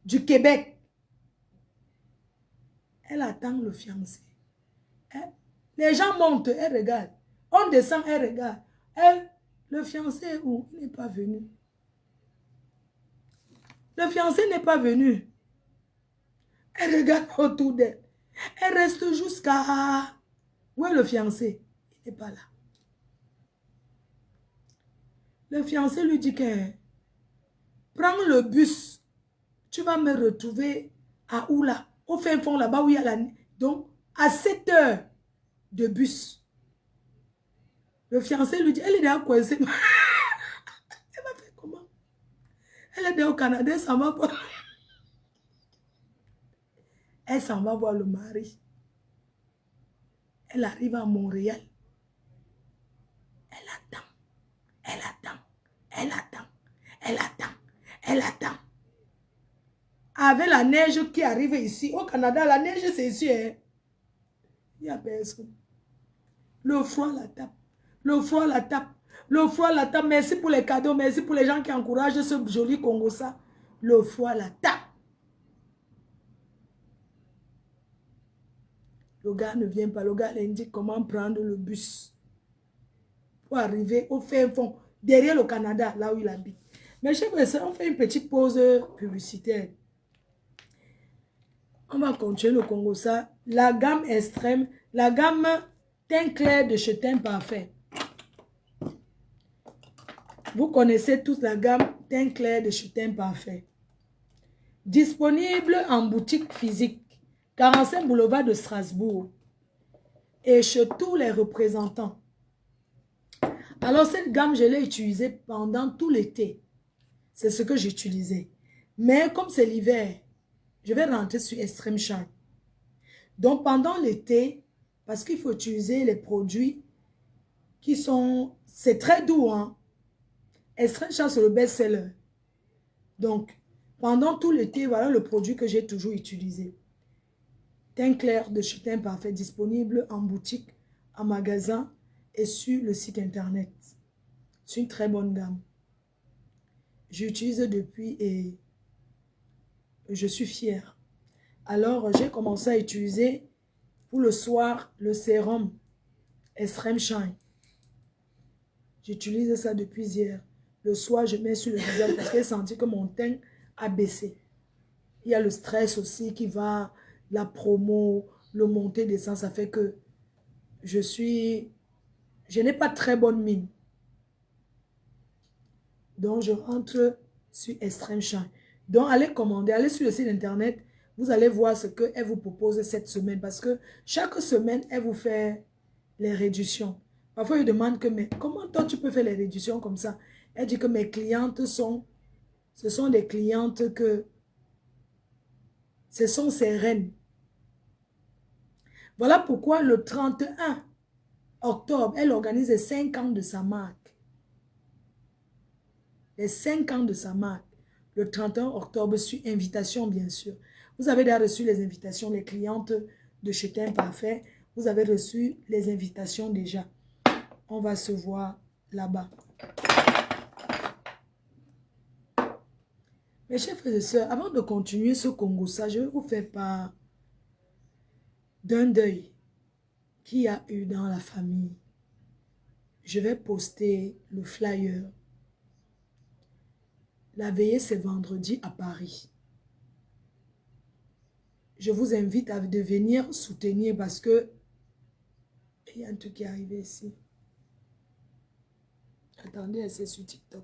du Québec. Elle attend le fiancé. Les gens montent, elle regarde. On descend, elle regarde. Le fiancé est où? Il n'est pas venu. Le fiancé n'est pas venu. Elle regarde autour d'elle. Elle reste jusqu'à... Où est le fiancé? Il n'est pas là. Le fiancé lui dit que prends le bus. Tu vas me retrouver à où là? Au fin fond là-bas où il y a la... Donc, à 7 heures de bus. Le fiancé lui dit, elle est déjà coincée. Elle va faire comment? Elle est déjà au Canada, elle s'en va voir. Elle s'en va voir le mari. Elle arrive à Montréal. Elle attend. Elle attend. Elle attend. Elle attend. Elle attend. Avec la neige qui arrive ici. Au Canada, la neige c'est ici. Hein? Il n'y a personne. Le froid la tape. Le froid la tape. Le froid la tape. Merci pour les cadeaux. Merci pour les gens qui encouragent ce joli Congo ça. Le froid la tape. Le gars ne vient pas. Le gars indique comment prendre le bus. Pour arriver au fin fond. Derrière le Canada, là où il habite. Mais chers frères, on fait une petite pause publicitaire. On va continuer le Congo ça. La gamme extrême. La gamme teint clair de chez Teint Parfait. Vous connaissez tous la gamme teint clair de chez Teint Parfait. Disponible en boutique physique. 45 boulevard de Strasbourg. Et chez tous les représentants. Alors cette gamme, je l'ai utilisée pendant tout l'été. C'est ce que j'utilisais. Mais comme c'est l'hiver, je vais rentrer sur Extreme Shine. Donc pendant l'été, parce qu'il faut utiliser les produits qui sont... C'est très doux, hein. Extreme Shine, c'est le best-seller. Donc, pendant tout l'été, voilà le produit que j'ai toujours utilisé. Teint clair de chez Teint Parfait, disponible en boutique, en magasin et sur le site internet. C'est une très bonne gamme. J'utilise depuis et je suis fière. Alors, j'ai commencé à utiliser pour le soir le sérum Extreme Shine. J'utilise ça depuis hier. Le soir, je mets sur le visage parce que j'ai senti que mon teint a baissé. Il y a le stress aussi qui va, la promo, le monter descend, ça fait que je n'ai pas très bonne mine. Donc, je rentre sur Extreme Shine. Donc, allez commander, allez sur le site internet. Vous allez voir ce qu'elle vous propose cette semaine. Parce que chaque semaine, elle vous fait les réductions. Parfois, elle demande que, mais comment toi, tu peux faire les réductions comme ça? Elle dit que mes clientes ce sont des clientes que, ce sont ses reines. Voilà pourquoi le 31 octobre, elle organise les 5 ans de sa marque. Les 5 ans de sa marque. Le 31 octobre, sur invitation, bien sûr. Vous avez déjà reçu les invitations, les clientes de chez Teint Parfait. Vous avez reçu les invitations déjà. On va se voir là-bas. Mes chers frères et sœurs, avant de continuer ce Congo, ça, je vais vous faire part d'un deuil qu'il y a eu dans la famille. Je vais poster le flyer. La veillée, c'est vendredi à Paris. Je vous invite à venir soutenir parce que il y a un truc qui est arrivé ici. Attendez, c'est sur TikTok.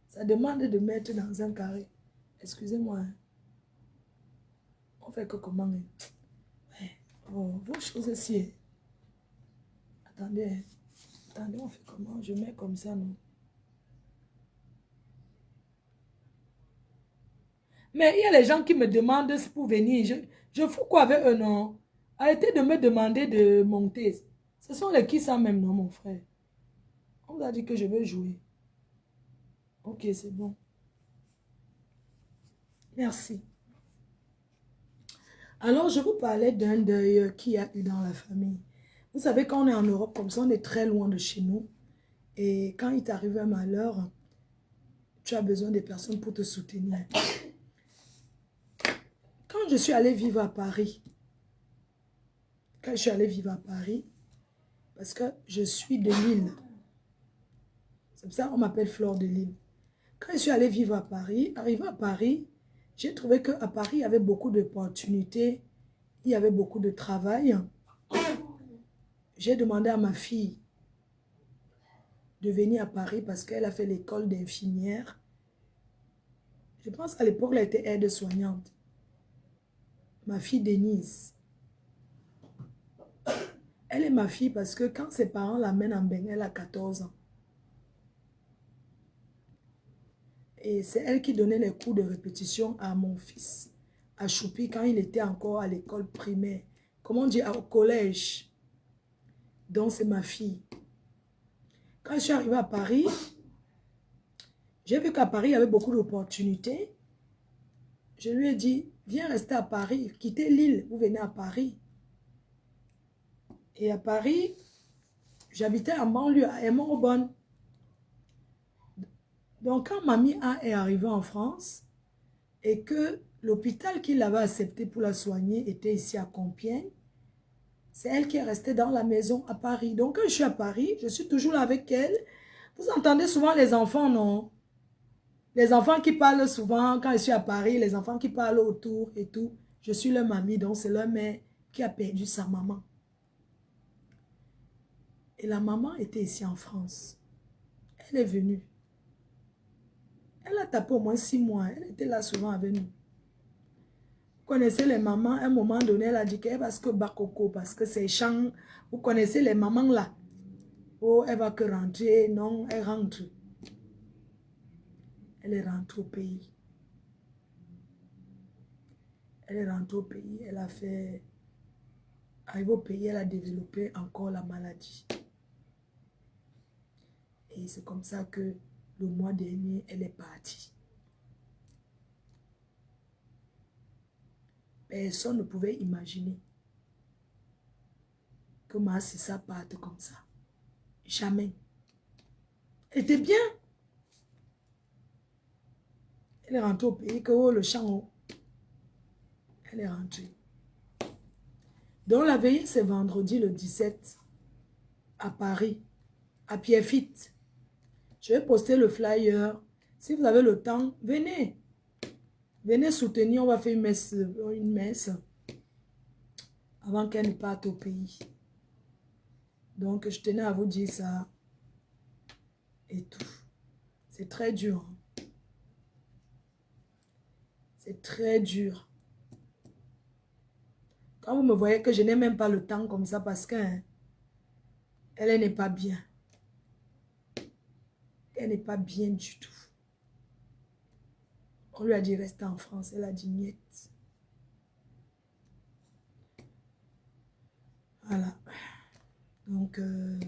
Ça demande de mettre dans un carré. Excusez-moi. On fait que comment? Ouais. Oh, vos choses ici. Attendez. Attendez, on fait comment? Je mets comme ça, non? Mais il y a les gens qui me demandent pour venir. Je fous quoi avec eux, non? Arrêtez de me demander de monter. Ce sont les qui ça même, non, mon frère? On vous a dit que je veux jouer. Ok, c'est bon. Merci. Alors, je vous parlais d'un deuil qu'il y a eu dans la famille. Vous savez, quand on est en Europe comme ça, on est très loin de chez nous. Et quand il t'arrive un malheur, tu as besoin des personnes pour te soutenir. Quand je suis allée vivre à Paris, parce que je suis de Lille, c'est pour ça qu'on m'appelle Flore de Lille. Quand je suis allée vivre à Paris, arrivé à Paris, j'ai trouvé qu'à Paris, il y avait beaucoup d'opportunités, il y avait beaucoup de travail. J'ai demandé à ma fille de venir à Paris parce qu'elle a fait l'école d'infirmière. Je pense qu'à l'époque, elle était aide-soignante. Ma fille Denise. Elle est ma fille parce que quand ses parents l'amènent en Bénin, elle a 14 ans. Et c'est elle qui donnait les cours de répétition à mon fils, à Choupi, quand il était encore à l'école primaire. Comment on dit, au collège. Donc, c'est ma fille. Quand je suis arrivée à Paris, j'ai vu qu'à Paris, il y avait beaucoup d'opportunités. Je lui ai dit, viens rester à Paris, quittez l'île, vous venez à Paris. Et à Paris, j'habitais en banlieue, à Aimont-Aubonne. Donc, quand mamie est arrivée en France et que l'hôpital qui l'avait accepté pour la soigner était ici à Compiègne, c'est elle qui est restée dans la maison à Paris. Donc, quand je suis à Paris, je suis toujours là avec elle. Vous entendez souvent les enfants, non? Les enfants qui parlent souvent, quand je suis à Paris, les enfants qui parlent autour et tout. Je suis leur mamie, donc c'est leur mère qui a perdu sa maman. Et la maman était ici en France. Elle est venue. Elle a tapé au moins 6 mois. Elle était là souvent avec nous. Vous connaissez les mamans, à un moment donné, elle a dit qu'elle va se bakoko parce que c'est champ. Vous connaissez les mamans là. Oh, elle va que rentrer. Non, elle rentre. Elle est rentrée au pays. Elle est rentrée au pays. Elle a fait... Arrivée au pays, elle a développé encore la maladie. Et c'est comme ça que le mois dernier, elle est partie. Personne ne pouvait imaginer que ma Sissa parte comme ça. Jamais. Elle était bien. Elle est rentrée au pays, que oh, le champ. Elle est rentrée. Donc la veillée, c'est vendredi le 17 à Paris, à Pierrefitte. Je vais poster le flyer. Si vous avez le temps, venez. Venez soutenir, on va faire une messe avant qu'elle ne parte au pays. Donc, je tenais à vous dire ça et tout. C'est très dur. C'est très dur. Quand vous me voyez que je n'ai même pas le temps comme ça parce qu'elle n'est pas bien. Elle n'est pas bien du tout. On lui a dit reste en France. Elle a dit niet. Voilà. Donc, je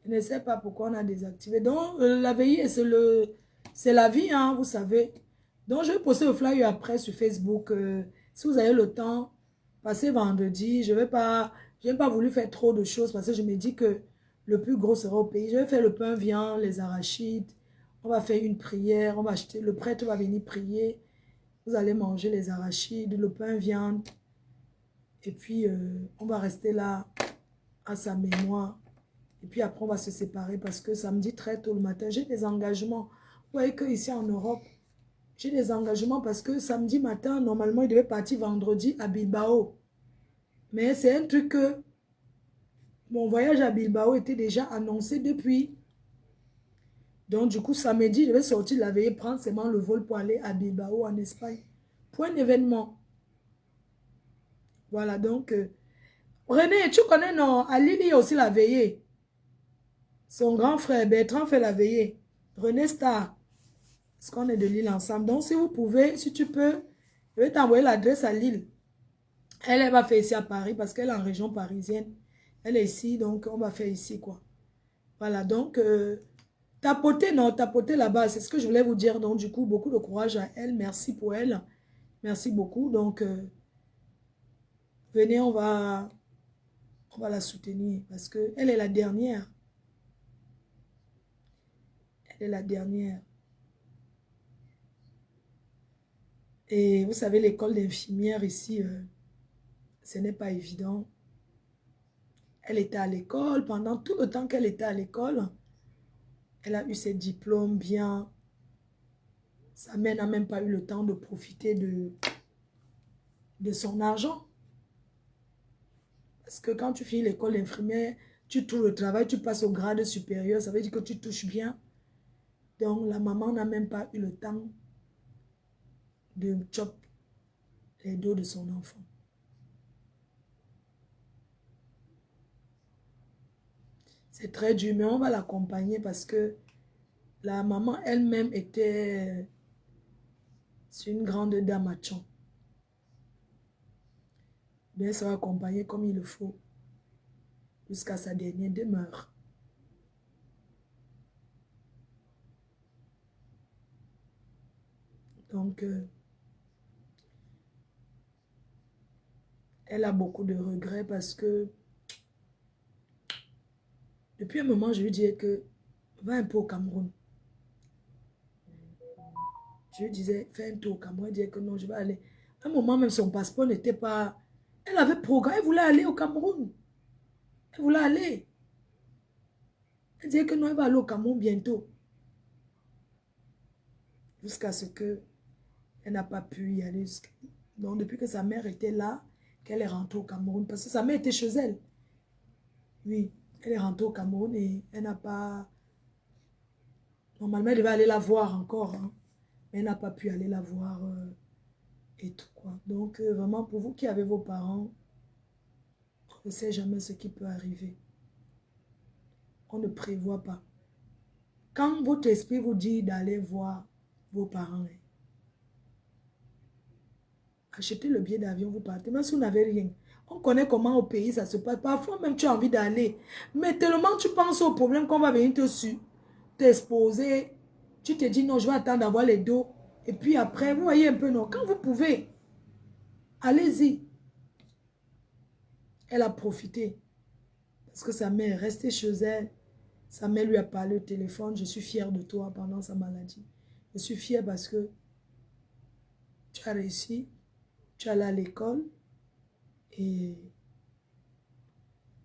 ne sais pas pourquoi on a désactivé. Donc, la veillée, c'est la vie, hein, vous savez. Donc, je vais poster le flyer après sur Facebook. Si vous avez le temps, passez vendredi. Je n'ai pas voulu faire trop de choses parce que je me dis que le plus gros sera au pays. Je vais faire le pain viande, les arachides. On va faire une prière. On va acheter, le prêtre va venir prier. Vous allez manger les arachides, le pain viande. Et puis, on va rester là à sa mémoire. Et puis après, on va se séparer parce que samedi très tôt le matin, j'ai des engagements. Vous voyez qu'ici en Europe, j'ai des engagements parce que samedi matin, normalement, il devait partir vendredi à Bilbao. Mais c'est un truc que mon voyage à Bilbao était déjà annoncé depuis. Donc du coup, samedi, je vais sortir de la veillée, prendre seulement le vol pour aller à Bilbao en Espagne. Pour un événement. Voilà, donc... René, tu connais, non? À Lille, il y a aussi la veillée. Son grand frère Bertrand fait la veillée. René Star. Parce qu'on est de Lille ensemble. Donc, si vous pouvez, si tu peux, je vais t'envoyer l'adresse à Lille. Elle va faire ici à Paris parce qu'elle est en région parisienne. Elle est ici, donc on va faire ici, quoi. Voilà, donc, tapoter, non, tapoter là-bas, c'est ce que je voulais vous dire. Donc, du coup, beaucoup de courage à elle. Merci pour elle. Merci beaucoup. Donc, venez, on va la soutenir parce qu'elle est la dernière. Elle est la dernière. Et vous savez, l'école d'infirmière ici, ce n'est pas évident. Elle était à l'école. Pendant tout le temps qu'elle était à l'école, elle a eu ses diplômes bien. Sa mère n'a même pas eu le temps de profiter de son argent. Parce que quand tu finis l'école d'infirmière, tu trouves le travail, tu passes au grade supérieur, ça veut dire que tu touches bien. Donc, la maman n'a même pas eu le temps de chop les dos de son enfant. C'est très dur, mais on va l'accompagner parce que la maman elle-même était une grande dame à Tchon. Mais elle sera accompagnée comme il le faut jusqu'à sa dernière demeure. Donc, elle a beaucoup de regrets parce que depuis un moment, je lui disais que va un peu au Cameroun. Je lui disais, fais un tour au Cameroun. Elle disait que non, je vais aller. À un moment, même son passeport n'était pas... Elle avait programme, elle voulait aller au Cameroun. Elle voulait aller. Elle disait que non, elle va aller au Cameroun bientôt. Jusqu'à ce que elle n'a pas pu y aller. Donc, depuis que sa mère était là, qu'elle est rentrée au Cameroun. Parce que sa mère était chez elle. Oui, elle est rentrée au Cameroun et elle n'a pas... Normalement, elle devait aller la voir encore. Hein. Mais elle n'a pas pu aller la voir et tout quoi. Donc, vraiment, pour vous qui avez vos parents, on ne sait jamais ce qui peut arriver. On ne prévoit pas. Quand votre esprit vous dit d'aller voir vos parents, hein, achetez le billet d'avion, vous partez. Même si vous n'avez rien. On connaît comment au pays ça se passe. Parfois même tu as envie d'aller. Mais tellement tu penses au problème qu'on va venir t'exposer. Tu te dis non, je vais attendre d'avoir les dos. Et puis après, vous voyez un peu non. Quand vous pouvez, allez-y. Elle a profité. Parce que sa mère est restée chez elle. Sa mère lui a parlé au téléphone. Je suis fière de toi pendant sa maladie. Je suis fière parce que tu as réussi. Tu es allé à l'école. Et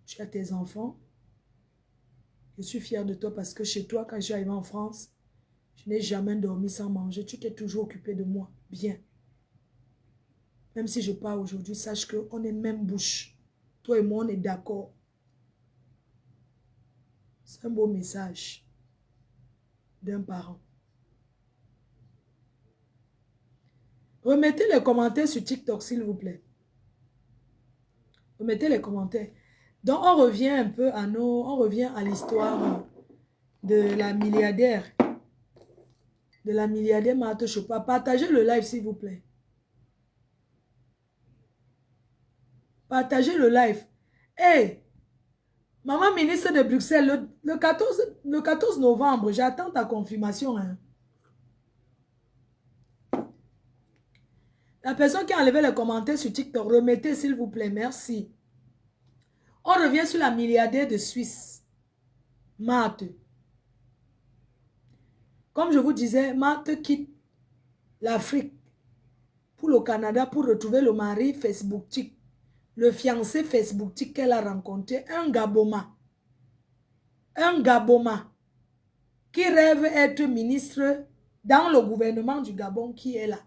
tu as tes enfants. Je suis fière de toi parce que chez toi, quand je suis arrivée en France, je n'ai jamais dormi sans manger. Tu t'es toujours occupé de moi. Bien. Même si je pars aujourd'hui, sache qu'on est même bouche. Toi et moi, on est d'accord. C'est un beau message d'un parent. Remettez les commentaires sur TikTok, s'il vous plaît. Remettez les commentaires. Donc, on revient un peu à on revient à l'histoire de la milliardaire. De la milliardaire Marthe Chopin. Partagez le live, s'il vous plaît. Partagez le live. Hey, maman ministre de Bruxelles, le 14 novembre, j'attends ta confirmation. Hein. La personne qui a enlevé les commentaires sur TikTok, remettez s'il vous plaît, merci. On revient sur la milliardaire de Suisse, Marthe. Comme je vous disais, Marthe quitte l'Afrique pour le Canada pour retrouver le mari Facebooktique, le fiancé Facebooktique qu'elle a rencontré, un Gaboma. Un Gaboma qui rêve être ministre dans le gouvernement du Gabon qui est là.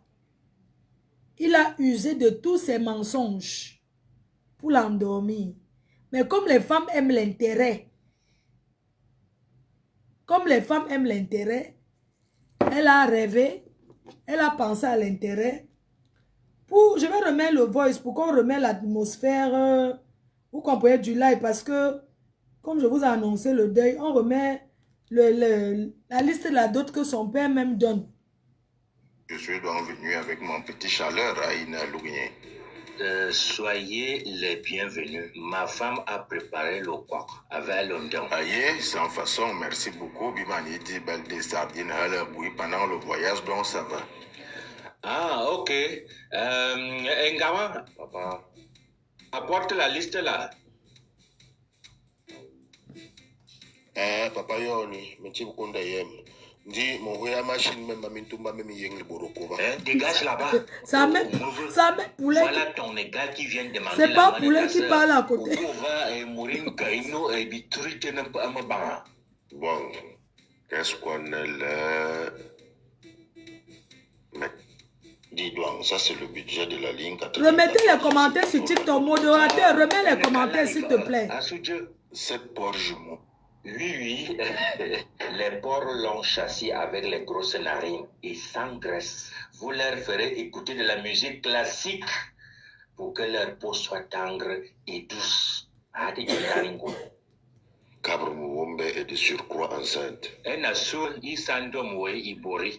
Il a usé de tous ses mensonges pour l'endormir. Mais comme les femmes aiment l'intérêt, elle a rêvé, elle a pensé à l'intérêt. Je vais remettre le voice pour qu'on remette l'atmosphère. Vous comprenez du live parce que comme je vous ai annoncé le deuil, on remet la liste de la dot que son père même donne. Je suis donc venu avec mon petit chaleur à Ina-Lougné. Soyez les bienvenus. Ma femme a préparé le coq avec l'ondon. Aïe, sans façon, merci beaucoup. Bimani dit belle des sardines à la bouille pendant le voyage, donc ça va. Ah, ok. Ngawa, Papa. apporte la liste là. Papa Yoni, mais beaucoup d'ailleurs. Dit mon voyage machine même à Mintumba même yeng le borokova. Dégage là-bas. Ça met poulet. Voilà ton égal qui vient demander. C'est pas poulet qui parle à côté. Bon, qu'est-ce qu'on est là? Mais dis donc, ça c'est le budget de la ligne 80. Remettez les commentaires sur TikTok, modérateur. Remets les commentaires s'il te plaît. Cette porc jumeau. Oui, les porcs longs châssis avec les grosses narines et sans graisse. Vous leur ferez écouter de la musique classique pour que leur peau soit tendre et douce. Cabre Mouombe est de surcroît enceinte.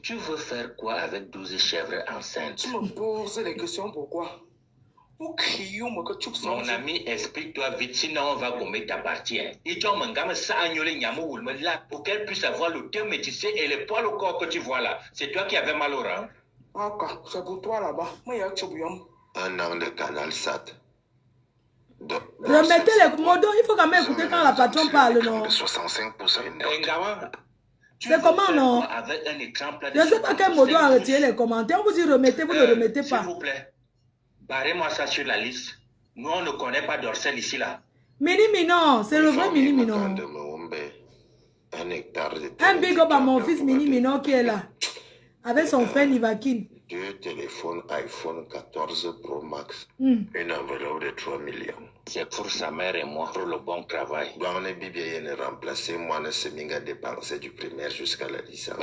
Tu veux faire quoi avec 12 chèvres enceintes? Tu me poses des questions pourquoi? Mon ami, explique-toi vite, sinon on va gommer ta partie. Pour qu'elle puisse avoir le teint métissé et les poils au corps que tu vois là. C'est toi qui avais mal au rein. Ah, c'est pour toi là-bas. Moi, il y a Un an de canal SAT. Remettez les modos, il faut quand même écouter quand la patronne parle, non? 65%. C'est comment, non? Je ne sais pas quel modo a retiré les commentaires. On vous dit remettez, vous ne remettez pas. S'il vous plaît, barrez-moi ça sur la liste. Nous, on ne connaît pas Dorsel ici, là. Mini Minon, c'est le vrai Mini Minon. Un big up à mon fils Mini Minon qui est là. Avec son frère Nivakin. 2 téléphones iPhone 14 Pro Max. Une enveloppe de 3 millions. C'est pour sa mère et moi, pour le bon travail. On est bien remplacé. Moi, on s'est mis à dépenser du primaire jusqu'à la licence.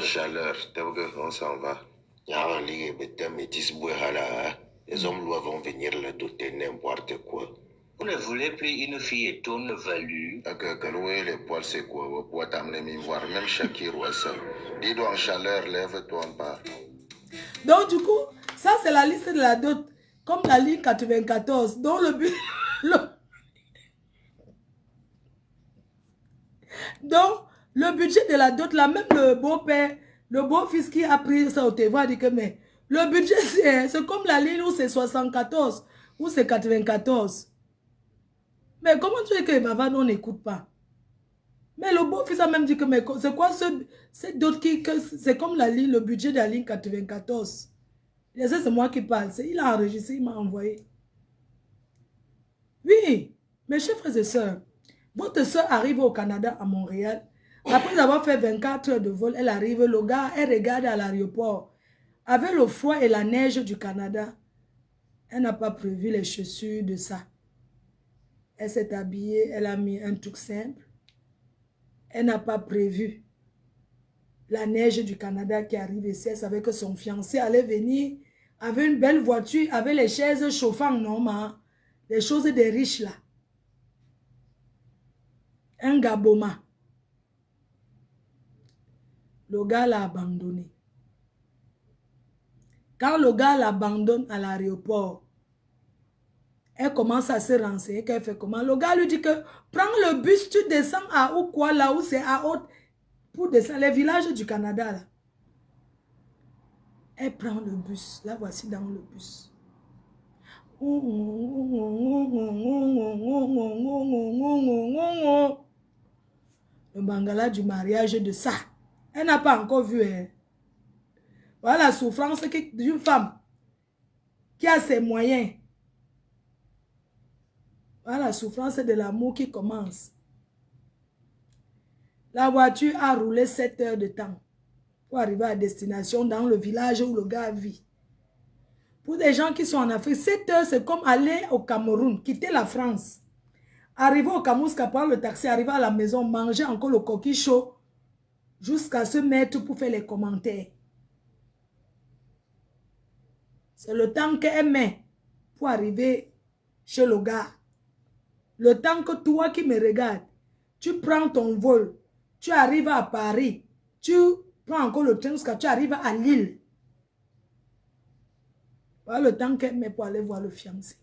Chaleur, on s'en va. Les hommes vont venir le doter n'importe quoi. Vous ne voulez plus une fille étonne value. Les poils, c'est quoi? Pour t'amener voir, même Shakir ou ça. Dis donc en chaleur, lève-toi en bas. Donc, du coup, ça, c'est la liste de la dot. Comme la ligne 94. Donc, le but. Donc, le budget de la dot, là, même le beau-père, le beau-fils qui a pris ça au TV, a dit que, mais le budget, c'est comme la ligne où c'est 74, où c'est 94. Mais comment tu veux que Bava on n'écoute pas? Mais le beau-fils a même dit que, mais c'est quoi cette dot qui, c'est comme la ligne, le budget de la ligne 94. Et ça, c'est moi qui parle. Il a enregistré, il m'a envoyé. Oui, mes chers frères et sœurs, votre soeur arrive au Canada, à Montréal. Après avoir fait 24 heures de vol, elle arrive, le gars, elle regarde à l'aéroport. Avec le froid et la neige du Canada, elle n'a pas prévu les chaussures de ça. Elle s'est habillée, elle a mis un truc simple. Elle n'a pas prévu la neige du Canada qui arrive ici. Elle savait que son fiancé allait venir avec une belle voiture, avec les chaises chauffantes, non, ma, les choses des riches là. Un gaboma. Le gars l'a abandonné. Quand le gars l'abandonne à l'aéroport, elle commence à se renseigner qu'elle fait comment. Le gars lui dit que prends le bus, tu descends à ou quoi là où c'est à haute pour descendre les villages du Canada là. Elle prend le bus. La voici dans le bus. Le bangala du mariage de ça. Elle n'a pas encore vu. Hein. Voilà la souffrance d'une femme qui a ses moyens. Voilà la souffrance de l'amour qui commence. La voiture a roulé 7 heures de temps pour arriver à destination dans le village où le gars vit. Pour des gens qui sont en Afrique, 7 heures, c'est comme aller au Cameroun, quitter la France. Arriver au Cameroun, prendre le taxi, arriver à la maison, manger encore le coquille chaud, jusqu'à se mettre pour faire les commentaires. C'est le temps qu'elle met pour arriver chez le gars. Le temps que toi qui me regardes, tu prends ton vol, tu arrives à Paris, tu prends encore le train jusqu'à tu arrives à Lille. Voilà le temps qu'elle met pour aller voir le fiancé.